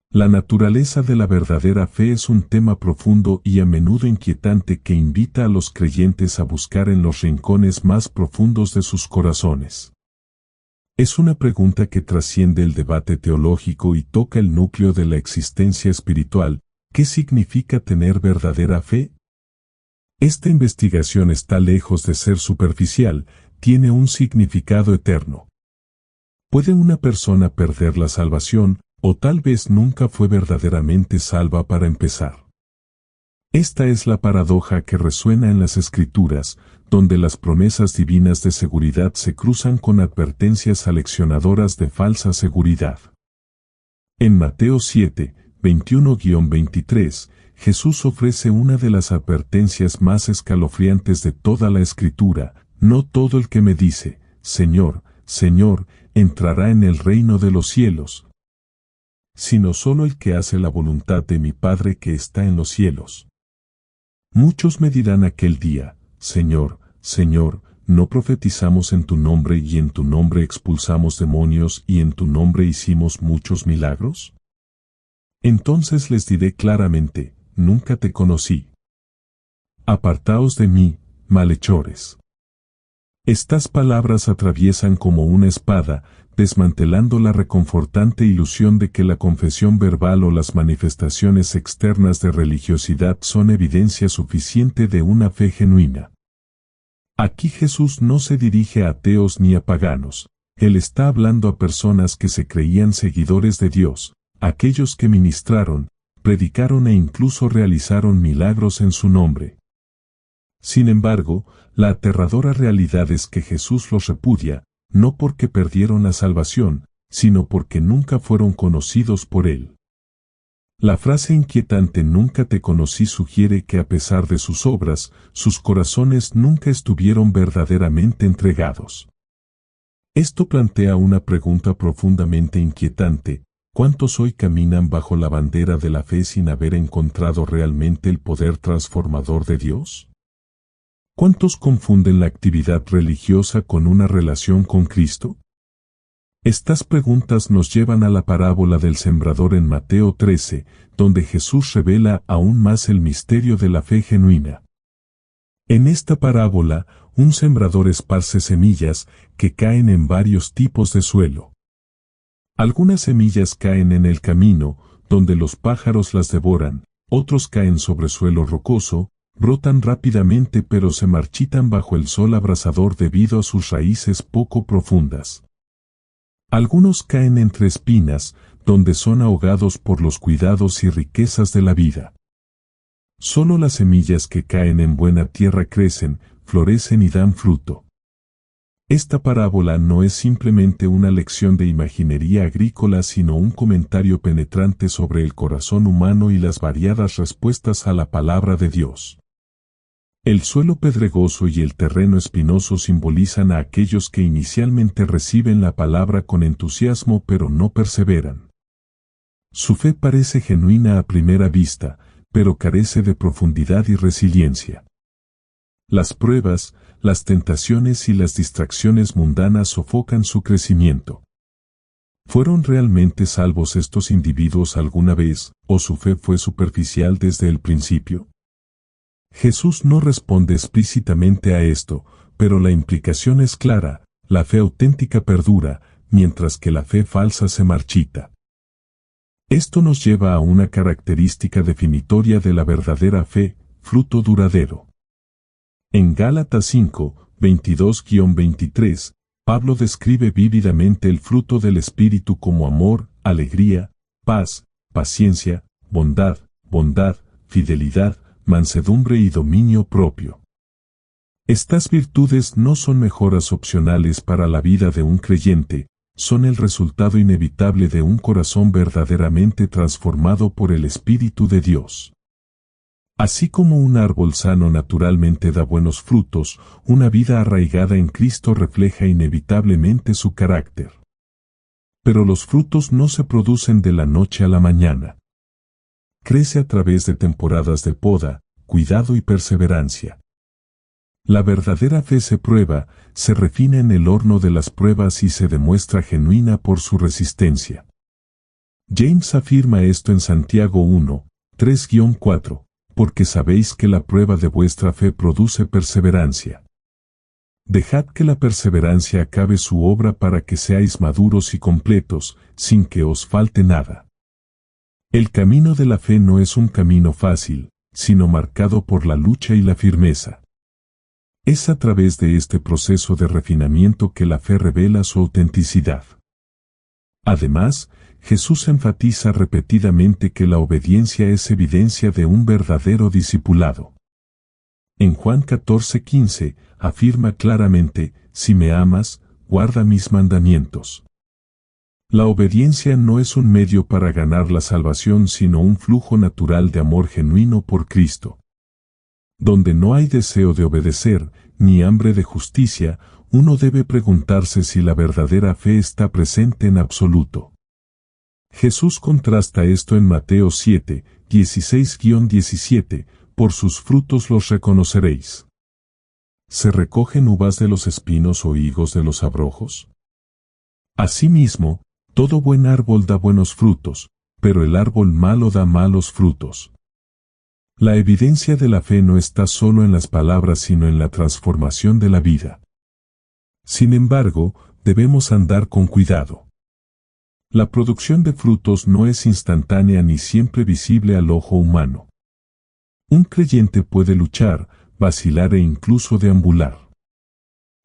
La naturaleza de la verdadera fe es un tema profundo y a menudo inquietante que invita a los creyentes a buscar en los rincones más profundos de sus corazones. Es una pregunta que trasciende el debate teológico y toca el núcleo de la existencia espiritual. ¿Qué significa tener verdadera fe? Esta investigación está lejos de ser superficial, tiene un significado eterno. ¿Puede una persona perder la salvación, o tal vez nunca fue verdaderamente salva para empezar? Esta es la paradoja que resuena en las Escrituras, donde las promesas divinas de seguridad se cruzan con advertencias aleccionadoras de falsa seguridad. En Mateo 7, 21-23, Jesús ofrece una de las advertencias más escalofriantes de toda la Escritura: no todo el que me dice, Señor, Señor, entrará en el reino de los cielos, sino solo el que hace la voluntad de mi Padre que está en los cielos. Muchos me dirán aquel día, Señor, Señor, ¿no profetizamos en tu nombre y en tu nombre expulsamos demonios y en tu nombre hicimos muchos milagros? Entonces les diré claramente, nunca te conocí. Apartaos de mí, malhechores. Estas palabras atraviesan como una espada, desmantelando la reconfortante ilusión de que la confesión verbal o las manifestaciones externas de religiosidad son evidencia suficiente de una fe genuina. Aquí Jesús no se dirige a ateos ni a paganos, Él está hablando a personas que se creían seguidores de Dios, aquellos que ministraron, predicaron e incluso realizaron milagros en su nombre. Sin embargo, la aterradora realidad es que Jesús los repudia, no porque perdieron la salvación, sino porque nunca fueron conocidos por Él. La frase inquietante "nunca te conocí" sugiere que a pesar de sus obras, sus corazones nunca estuvieron verdaderamente entregados. Esto plantea una pregunta profundamente inquietante: ¿Cuántos hoy caminan bajo la bandera de la fe sin haber encontrado realmente el poder transformador de Dios? ¿Cuántos confunden la actividad religiosa con una relación con Cristo? Estas preguntas nos llevan a la parábola del sembrador en Mateo 13, donde Jesús revela aún más el misterio de la fe genuina. En esta parábola, un sembrador esparce semillas que caen en varios tipos de suelo. Algunas semillas caen en el camino, donde los pájaros las devoran, otros caen sobre suelo rocoso, brotan rápidamente pero se marchitan bajo el sol abrasador debido a sus raíces poco profundas. Algunos caen entre espinas, donde son ahogados por los cuidados y riquezas de la vida. Solo las semillas que caen en buena tierra crecen, florecen y dan fruto. Esta parábola no es simplemente una lección de imaginería agrícola, sino un comentario penetrante sobre el corazón humano y las variadas respuestas a la palabra de Dios. El suelo pedregoso y el terreno espinoso simbolizan a aquellos que inicialmente reciben la palabra con entusiasmo pero no perseveran. Su fe parece genuina a primera vista, pero carece de profundidad y resiliencia. Las pruebas, las tentaciones y las distracciones mundanas sofocan su crecimiento. ¿Fueron realmente salvos estos individuos alguna vez, o su fe fue superficial desde el principio? Jesús no responde explícitamente a esto, pero la implicación es clara: la fe auténtica perdura, mientras que la fe falsa se marchita. Esto nos lleva a una característica definitoria de la verdadera fe: fruto duradero. En Gálatas 5, 22-23, Pablo describe vívidamente el fruto del Espíritu como amor, alegría, paz, paciencia, bondad, fidelidad, mansedumbre y dominio propio. Estas virtudes no son mejoras opcionales para la vida de un creyente, son el resultado inevitable de un corazón verdaderamente transformado por el Espíritu de Dios. Así como un árbol sano naturalmente da buenos frutos, una vida arraigada en Cristo refleja inevitablemente su carácter. Pero los frutos no se producen de la noche a la mañana. Crece a través de temporadas de poda, cuidado y perseverancia. La verdadera fe se prueba, se refina en el horno de las pruebas y se demuestra genuina por su resistencia. James afirma esto en Santiago 1, 3-4. Porque sabéis que la prueba de vuestra fe produce perseverancia. Dejad que la perseverancia acabe su obra para que seáis maduros y completos, sin que os falte nada. El camino de la fe no es un camino fácil, sino marcado por la lucha y la firmeza. Es a través de este proceso de refinamiento que la fe revela su autenticidad. Además, Jesús enfatiza repetidamente que la obediencia es evidencia de un verdadero discipulado. En Juan 14:15, afirma claramente: si me amas, guarda mis mandamientos. La obediencia no es un medio para ganar la salvación, sino un flujo natural de amor genuino por Cristo. Donde no hay deseo de obedecer, ni hambre de justicia, uno debe preguntarse si la verdadera fe está presente en absoluto. Jesús contrasta esto en Mateo 7, 16-17, por sus frutos los reconoceréis. ¿Se recogen uvas de los espinos o higos de los abrojos? Asimismo, todo buen árbol da buenos frutos, pero el árbol malo da malos frutos. La evidencia de la fe no está solo en las palabras, sino en la transformación de la vida. Sin embargo, debemos andar con cuidado. La producción de frutos no es instantánea ni siempre visible al ojo humano. Un creyente puede luchar, vacilar e incluso deambular.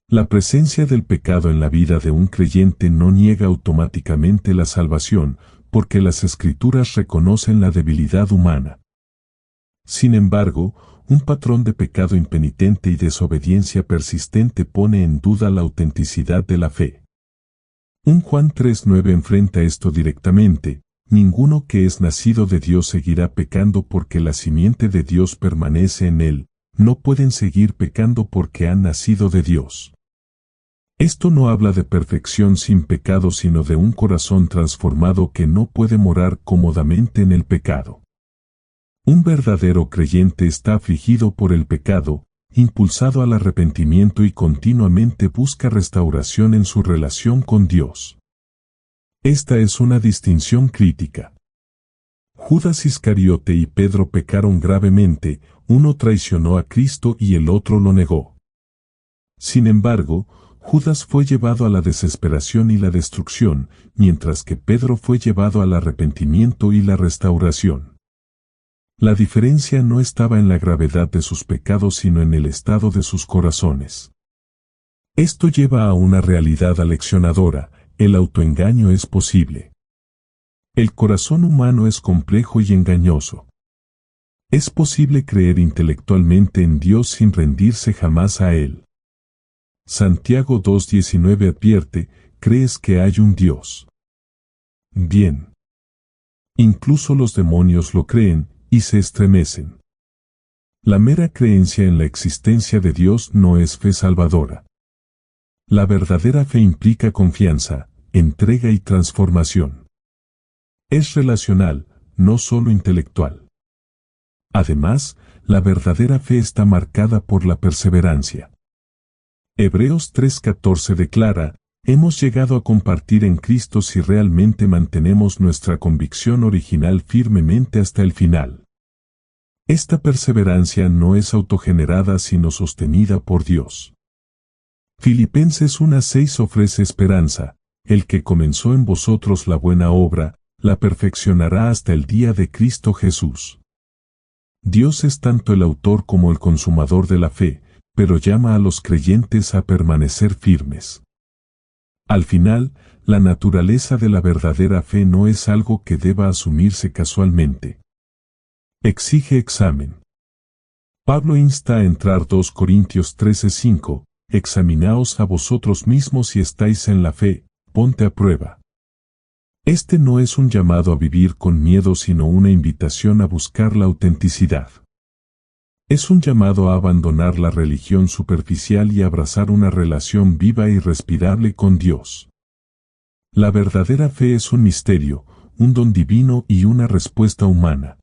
La presencia del pecado en la vida de un creyente no niega automáticamente la salvación, porque las Escrituras reconocen la debilidad humana. Sin embargo, un patrón de pecado impenitente y desobediencia persistente pone en duda la autenticidad de la fe. Un Juan 3:9 enfrenta esto directamente: ninguno que es nacido de Dios seguirá pecando porque la simiente de Dios permanece en él, no pueden seguir pecando porque han nacido de Dios. Esto no habla de perfección sin pecado, sino de un corazón transformado que no puede morar cómodamente en el pecado. Un verdadero creyente está afligido por el pecado, impulsado al arrepentimiento y continuamente busca restauración en su relación con Dios. Esta es una distinción crítica. Judas Iscariote y Pedro pecaron gravemente, uno traicionó a Cristo y el otro lo negó. Sin embargo, Judas fue llevado a la desesperación y la destrucción, mientras que Pedro fue llevado al arrepentimiento y la restauración. La diferencia no estaba en la gravedad de sus pecados, sino en el estado de sus corazones. Esto lleva a una realidad aleccionadora: el autoengaño es posible. El corazón humano es complejo y engañoso. Es posible creer intelectualmente en Dios sin rendirse jamás a Él. Santiago 2:19 advierte: ¿crees que hay un Dios? Bien. Incluso los demonios lo creen, y se estremecen. La mera creencia en la existencia de Dios no es fe salvadora. La verdadera fe implica confianza, entrega y transformación. Es relacional, no solo intelectual. Además, la verdadera fe está marcada por la perseverancia. Hebreos 3:14 declara: hemos llegado a compartir en Cristo si realmente mantenemos nuestra convicción original firmemente hasta el final. Esta perseverancia no es autogenerada sino sostenida por Dios. Filipenses 1:6 ofrece esperanza: el que comenzó en vosotros la buena obra, la perfeccionará hasta el día de Cristo Jesús. Dios es tanto el autor como el consumador de la fe, pero llama a los creyentes a permanecer firmes. Al final, la naturaleza de la verdadera fe no es algo que deba asumirse casualmente. Exige examen. Pablo insta a entrar 2 Corintios 13:5, examinaos a vosotros mismos si estáis en la fe, ponte a prueba. Este no es un llamado a vivir con miedo sino una invitación a buscar la autenticidad. Es un llamado a abandonar la religión superficial y abrazar una relación viva y respirable con Dios. La verdadera fe es un misterio, un don divino y una respuesta humana.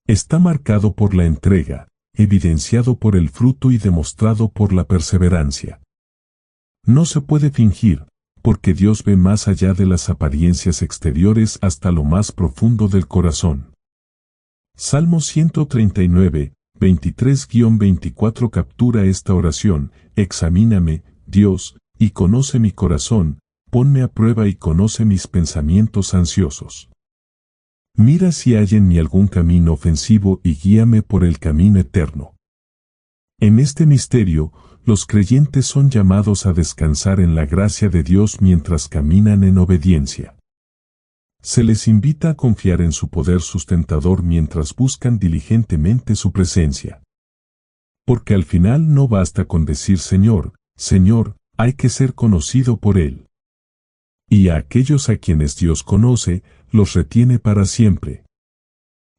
Está marcado por la entrega, evidenciado por el fruto y demostrado por la perseverancia. No se puede fingir, porque Dios ve más allá de las apariencias exteriores hasta lo más profundo del corazón. Salmo 139, 23-24 captura esta oración: examíname, Dios, y conoce mi corazón, ponme a prueba y conoce mis pensamientos ansiosos. Mira si hay en mí algún camino ofensivo y guíame por el camino eterno. En este misterio, los creyentes son llamados a descansar en la gracia de Dios mientras caminan en obediencia. Se les invita a confiar en su poder sustentador mientras buscan diligentemente su presencia. Porque al final no basta con decir Señor, Señor, hay que ser conocido por Él. Y a aquellos a quienes Dios conoce, los retiene para siempre.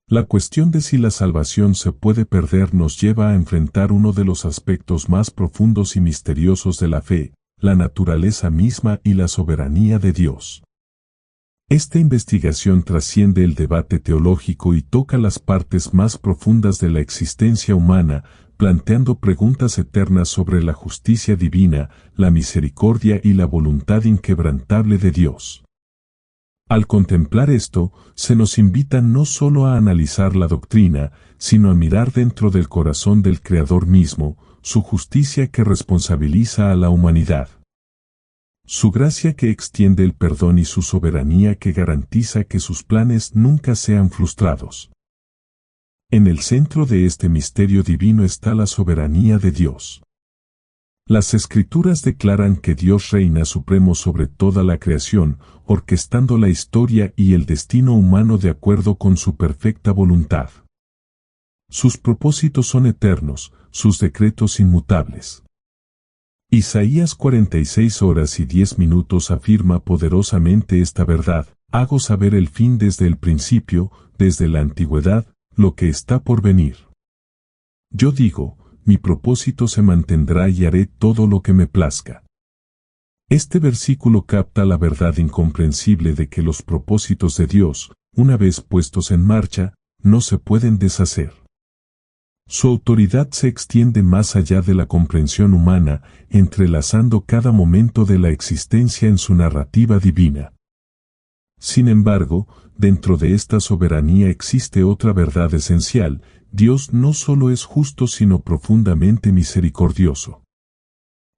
La cuestión de si la salvación se puede perder nos lleva a enfrentar uno de los aspectos más profundos y misteriosos de la fe, la naturaleza misma y la soberanía de Dios. Esta investigación trasciende el debate teológico y toca las partes más profundas de la existencia humana, planteando preguntas eternas sobre la justicia divina, la misericordia y la voluntad inquebrantable de Dios. Al contemplar esto, se nos invita no solo a analizar la doctrina, sino a mirar dentro del corazón del Creador mismo, su justicia que responsabiliza a la humanidad. Su gracia que extiende el perdón y su soberanía que garantiza que sus planes nunca sean frustrados. En el centro de este misterio divino está la soberanía de Dios. Las Escrituras declaran que Dios reina supremo sobre toda la creación, orquestando la historia y el destino humano de acuerdo con su perfecta voluntad. Sus propósitos son eternos, sus decretos inmutables. Isaías 46:10 afirma poderosamente esta verdad: hago saber el fin desde el principio, desde la antigüedad, lo que está por venir. Yo digo, mi propósito se mantendrá y haré todo lo que me plazca. Este versículo capta la verdad incomprensible de que los propósitos de Dios, una vez puestos en marcha, no se pueden deshacer. Su autoridad se extiende más allá de la comprensión humana, entrelazando cada momento de la existencia en su narrativa divina. Sin embargo, dentro de esta soberanía existe otra verdad esencial: Dios no solo es justo sino profundamente misericordioso.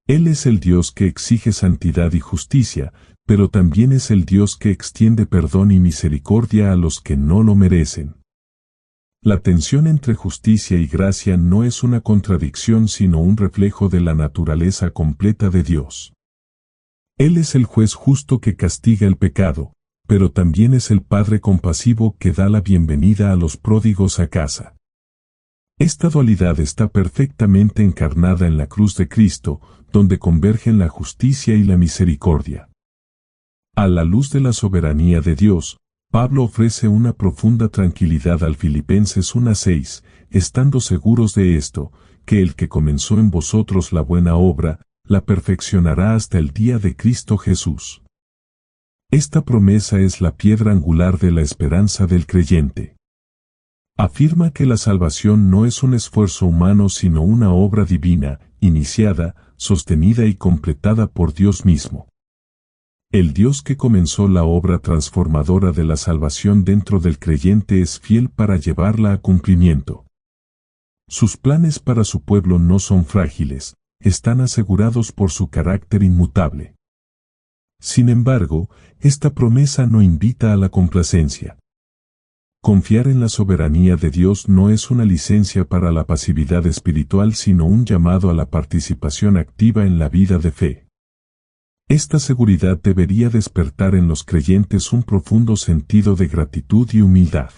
Él es el Dios que exige santidad y justicia, pero también es el Dios que extiende perdón y misericordia a los que no lo merecen. La tensión entre justicia y gracia no es una contradicción sino un reflejo de la naturaleza completa de Dios. Él es el juez justo que castiga el pecado, pero también es el Padre compasivo que da la bienvenida a los pródigos a casa. Esta dualidad está perfectamente encarnada en la cruz de Cristo, donde convergen la justicia y la misericordia. A la luz de la soberanía de Dios, Pablo ofrece una profunda tranquilidad al Filipenses 1:6, estando seguros de esto, que el que comenzó en vosotros la buena obra, la perfeccionará hasta el día de Cristo Jesús. Esta promesa es la piedra angular de la esperanza del creyente. Afirma que la salvación no es un esfuerzo humano sino una obra divina, iniciada, sostenida y completada por Dios mismo. El Dios que comenzó la obra transformadora de la salvación dentro del creyente es fiel para llevarla a cumplimiento. Sus planes para su pueblo no son frágiles, están asegurados por su carácter inmutable. Sin embargo, esta promesa no invita a la complacencia. Confiar en la soberanía de Dios no es una licencia para la pasividad espiritual sino un llamado a la participación activa en la vida de fe. Esta seguridad debería despertar en los creyentes un profundo sentido de gratitud y humildad.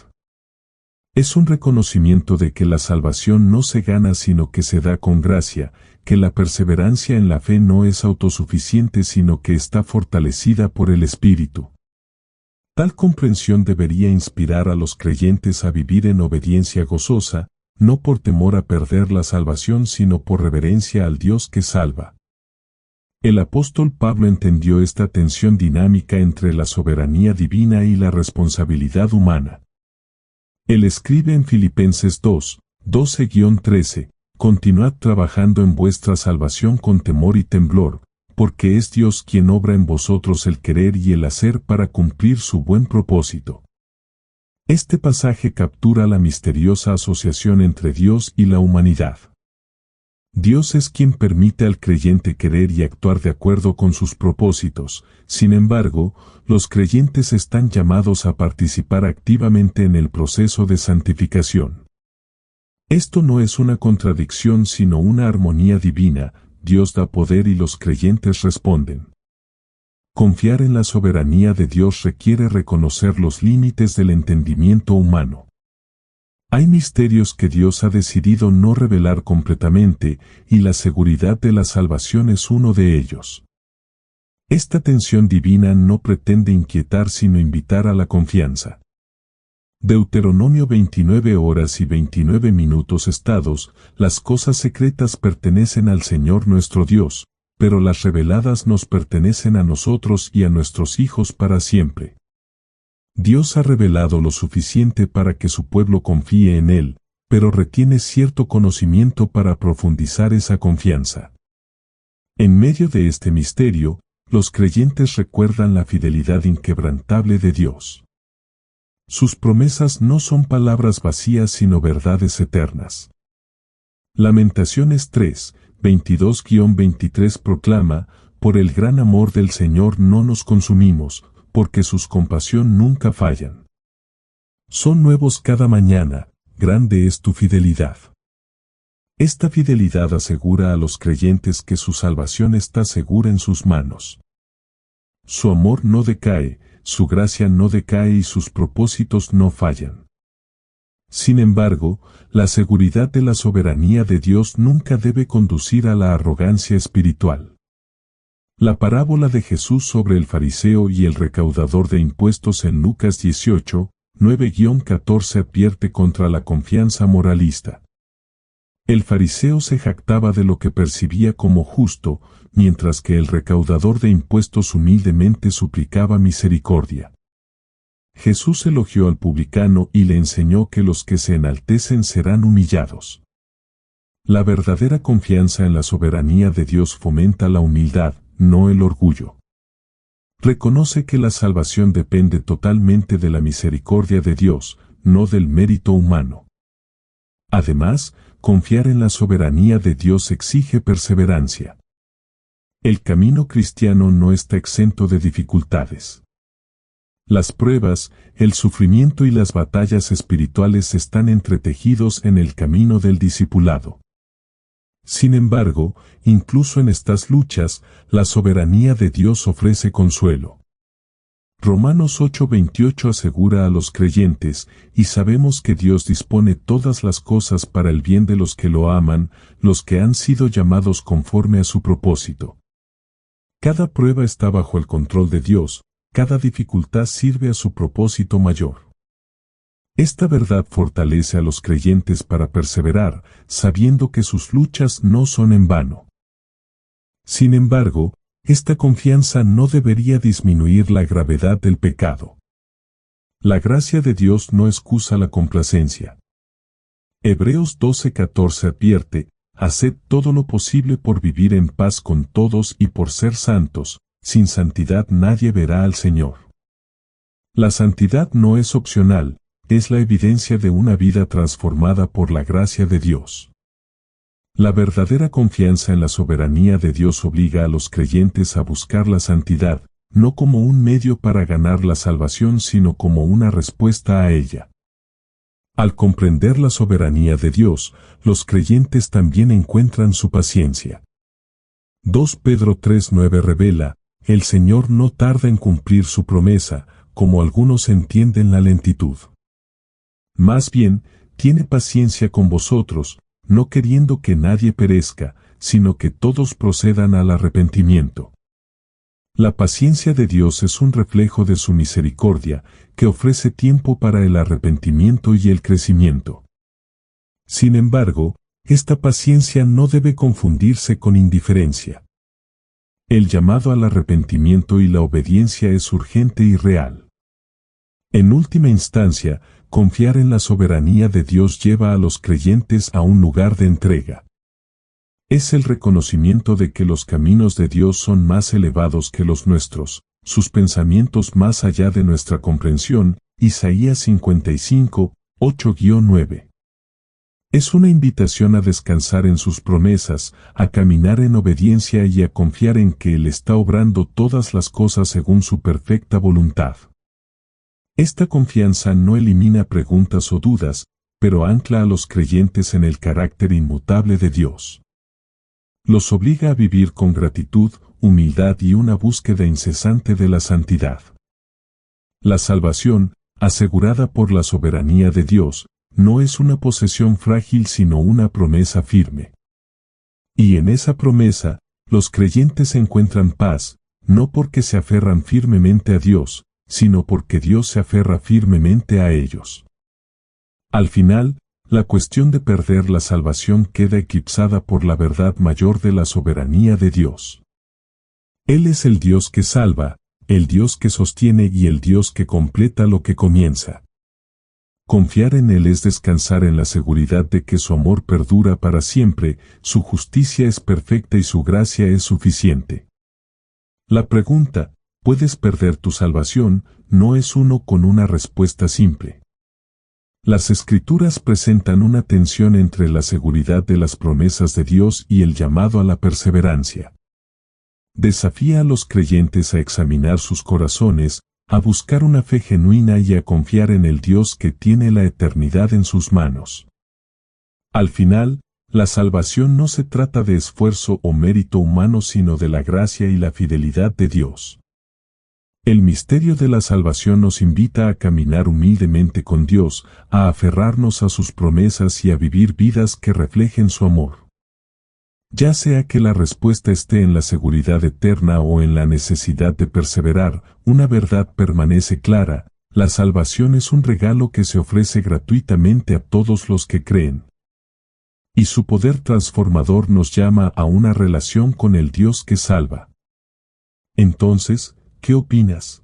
Es un reconocimiento de que la salvación no se gana sino que se da con gracia, que la perseverancia en la fe no es autosuficiente sino que está fortalecida por el Espíritu. Tal comprensión debería inspirar a los creyentes a vivir en obediencia gozosa, no por temor a perder la salvación sino por reverencia al Dios que salva. El apóstol Pablo entendió esta tensión dinámica entre la soberanía divina y la responsabilidad humana. Él escribe en Filipenses 2:12-13, continuad trabajando en vuestra salvación con temor y temblor, porque es Dios quien obra en vosotros el querer y el hacer para cumplir su buen propósito. Este pasaje captura la misteriosa asociación entre Dios y la humanidad. Dios es quien permite al creyente querer y actuar de acuerdo con sus propósitos. Sin embargo, los creyentes están llamados a participar activamente en el proceso de santificación. Esto no es una contradicción sino una armonía divina. Dios da poder y los creyentes responden. Confiar en la soberanía de Dios requiere reconocer los límites del entendimiento humano. Hay misterios que Dios ha decidido no revelar completamente, y la seguridad de la salvación es uno de ellos. Esta tensión divina no pretende inquietar sino invitar a la confianza. Deuteronomio 29 horas y 29 minutos estados, las cosas secretas pertenecen al Señor nuestro Dios, pero las reveladas nos pertenecen a nosotros y a nuestros hijos para siempre. Dios ha revelado lo suficiente para que su pueblo confíe en Él, pero retiene cierto conocimiento para profundizar esa confianza. En medio de este misterio, los creyentes recuerdan la fidelidad inquebrantable de Dios. Sus promesas no son palabras vacías sino verdades eternas. Lamentaciones 3:22-23 proclama, por el gran amor del Señor no nos consumimos, porque sus compasión nunca fallan. Son nuevos cada mañana, grande es tu fidelidad. Esta fidelidad asegura a los creyentes que su salvación está segura en sus manos. Su amor no decae, su gracia no decae y sus propósitos no fallan. Sin embargo, la seguridad de la soberanía de Dios nunca debe conducir a la arrogancia espiritual. La parábola de Jesús sobre el fariseo y el recaudador de impuestos en Lucas 18:9-14 advierte contra la confianza moralista. El fariseo se jactaba de lo que percibía como justo, mientras que el recaudador de impuestos humildemente suplicaba misericordia. Jesús elogió al publicano y le enseñó que los que se enaltecen serán humillados. La verdadera confianza en la soberanía de Dios fomenta la humildad, no el orgullo. Reconoce que la salvación depende totalmente de la misericordia de Dios, no del mérito humano. Además, confiar en la soberanía de Dios exige perseverancia. El camino cristiano no está exento de dificultades. Las pruebas, el sufrimiento y las batallas espirituales están entretejidos en el camino del discipulado. Sin embargo, incluso en estas luchas, la soberanía de Dios ofrece consuelo. Romanos 8:28 asegura a los creyentes, y sabemos que Dios dispone todas las cosas para el bien de los que lo aman, los que han sido llamados conforme a su propósito. Cada prueba está bajo el control de Dios, cada dificultad sirve a su propósito mayor. Esta verdad fortalece a los creyentes para perseverar, sabiendo que sus luchas no son en vano. Sin embargo, esta confianza no debería disminuir la gravedad del pecado. La gracia de Dios no excusa la complacencia. Hebreos 12:14 advierte: haced todo lo posible por vivir en paz con todos y por ser santos, sin santidad nadie verá al Señor. La santidad no es opcional, es la evidencia de una vida transformada por la gracia de Dios. La verdadera confianza en la soberanía de Dios obliga a los creyentes a buscar la santidad, no como un medio para ganar la salvación sino como una respuesta a ella. Al comprender la soberanía de Dios, los creyentes también encuentran su paciencia. 2 Pedro 3:9 revela: el Señor no tarda en cumplir su promesa, como algunos entienden la lentitud. Más bien, tiene paciencia con vosotros, no queriendo que nadie perezca, sino que todos procedan al arrepentimiento. La paciencia de Dios es un reflejo de su misericordia, que ofrece tiempo para el arrepentimiento y el crecimiento. Sin embargo, esta paciencia no debe confundirse con indiferencia. El llamado al arrepentimiento y la obediencia es urgente y real. En última instancia, confiar en la soberanía de Dios lleva a los creyentes a un lugar de entrega. Es el reconocimiento de que los caminos de Dios son más elevados que los nuestros, sus pensamientos más allá de nuestra comprensión. Isaías 55, 8-9. Es una invitación a descansar en sus promesas, a caminar en obediencia y a confiar en que Él está obrando todas las cosas según su perfecta voluntad. Esta confianza no elimina preguntas o dudas, pero ancla a los creyentes en el carácter inmutable de Dios. Los obliga a vivir con gratitud, humildad y una búsqueda incesante de la santidad. La salvación, asegurada por la soberanía de Dios, no es una posesión frágil sino una promesa firme. Y en esa promesa, los creyentes encuentran paz, no porque se aferran firmemente a Dios, sino porque Dios se aferra firmemente a ellos. Al final, la cuestión de perder la salvación queda eclipsada por la verdad mayor de la soberanía de Dios. Él es el Dios que salva, el Dios que sostiene y el Dios que completa lo que comienza. Confiar en Él es descansar en la seguridad de que su amor perdura para siempre, su justicia es perfecta y su gracia es suficiente. La pregunta, ¿puedes perder tu salvación?, no es uno con una respuesta simple. Las Escrituras presentan una tensión entre la seguridad de las promesas de Dios y el llamado a la perseverancia. Desafía a los creyentes a examinar sus corazones, a buscar una fe genuina y a confiar en el Dios que tiene la eternidad en sus manos. Al final, la salvación no se trata de esfuerzo o mérito humano sino de la gracia y la fidelidad de Dios. El misterio de la salvación nos invita a caminar humildemente con Dios, a aferrarnos a sus promesas y a vivir vidas que reflejen su amor. Ya sea que la respuesta esté en la seguridad eterna o en la necesidad de perseverar, una verdad permanece clara: la salvación es un regalo que se ofrece gratuitamente a todos los que creen. Y su poder transformador nos llama a una relación con el Dios que salva. Entonces, ¿qué opinas?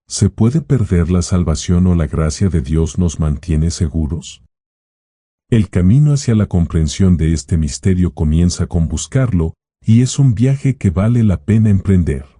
¿Se puede perder la salvación o la gracia de Dios nos mantiene seguros? El camino hacia la comprensión de este misterio comienza con buscarlo, y es un viaje que vale la pena emprender.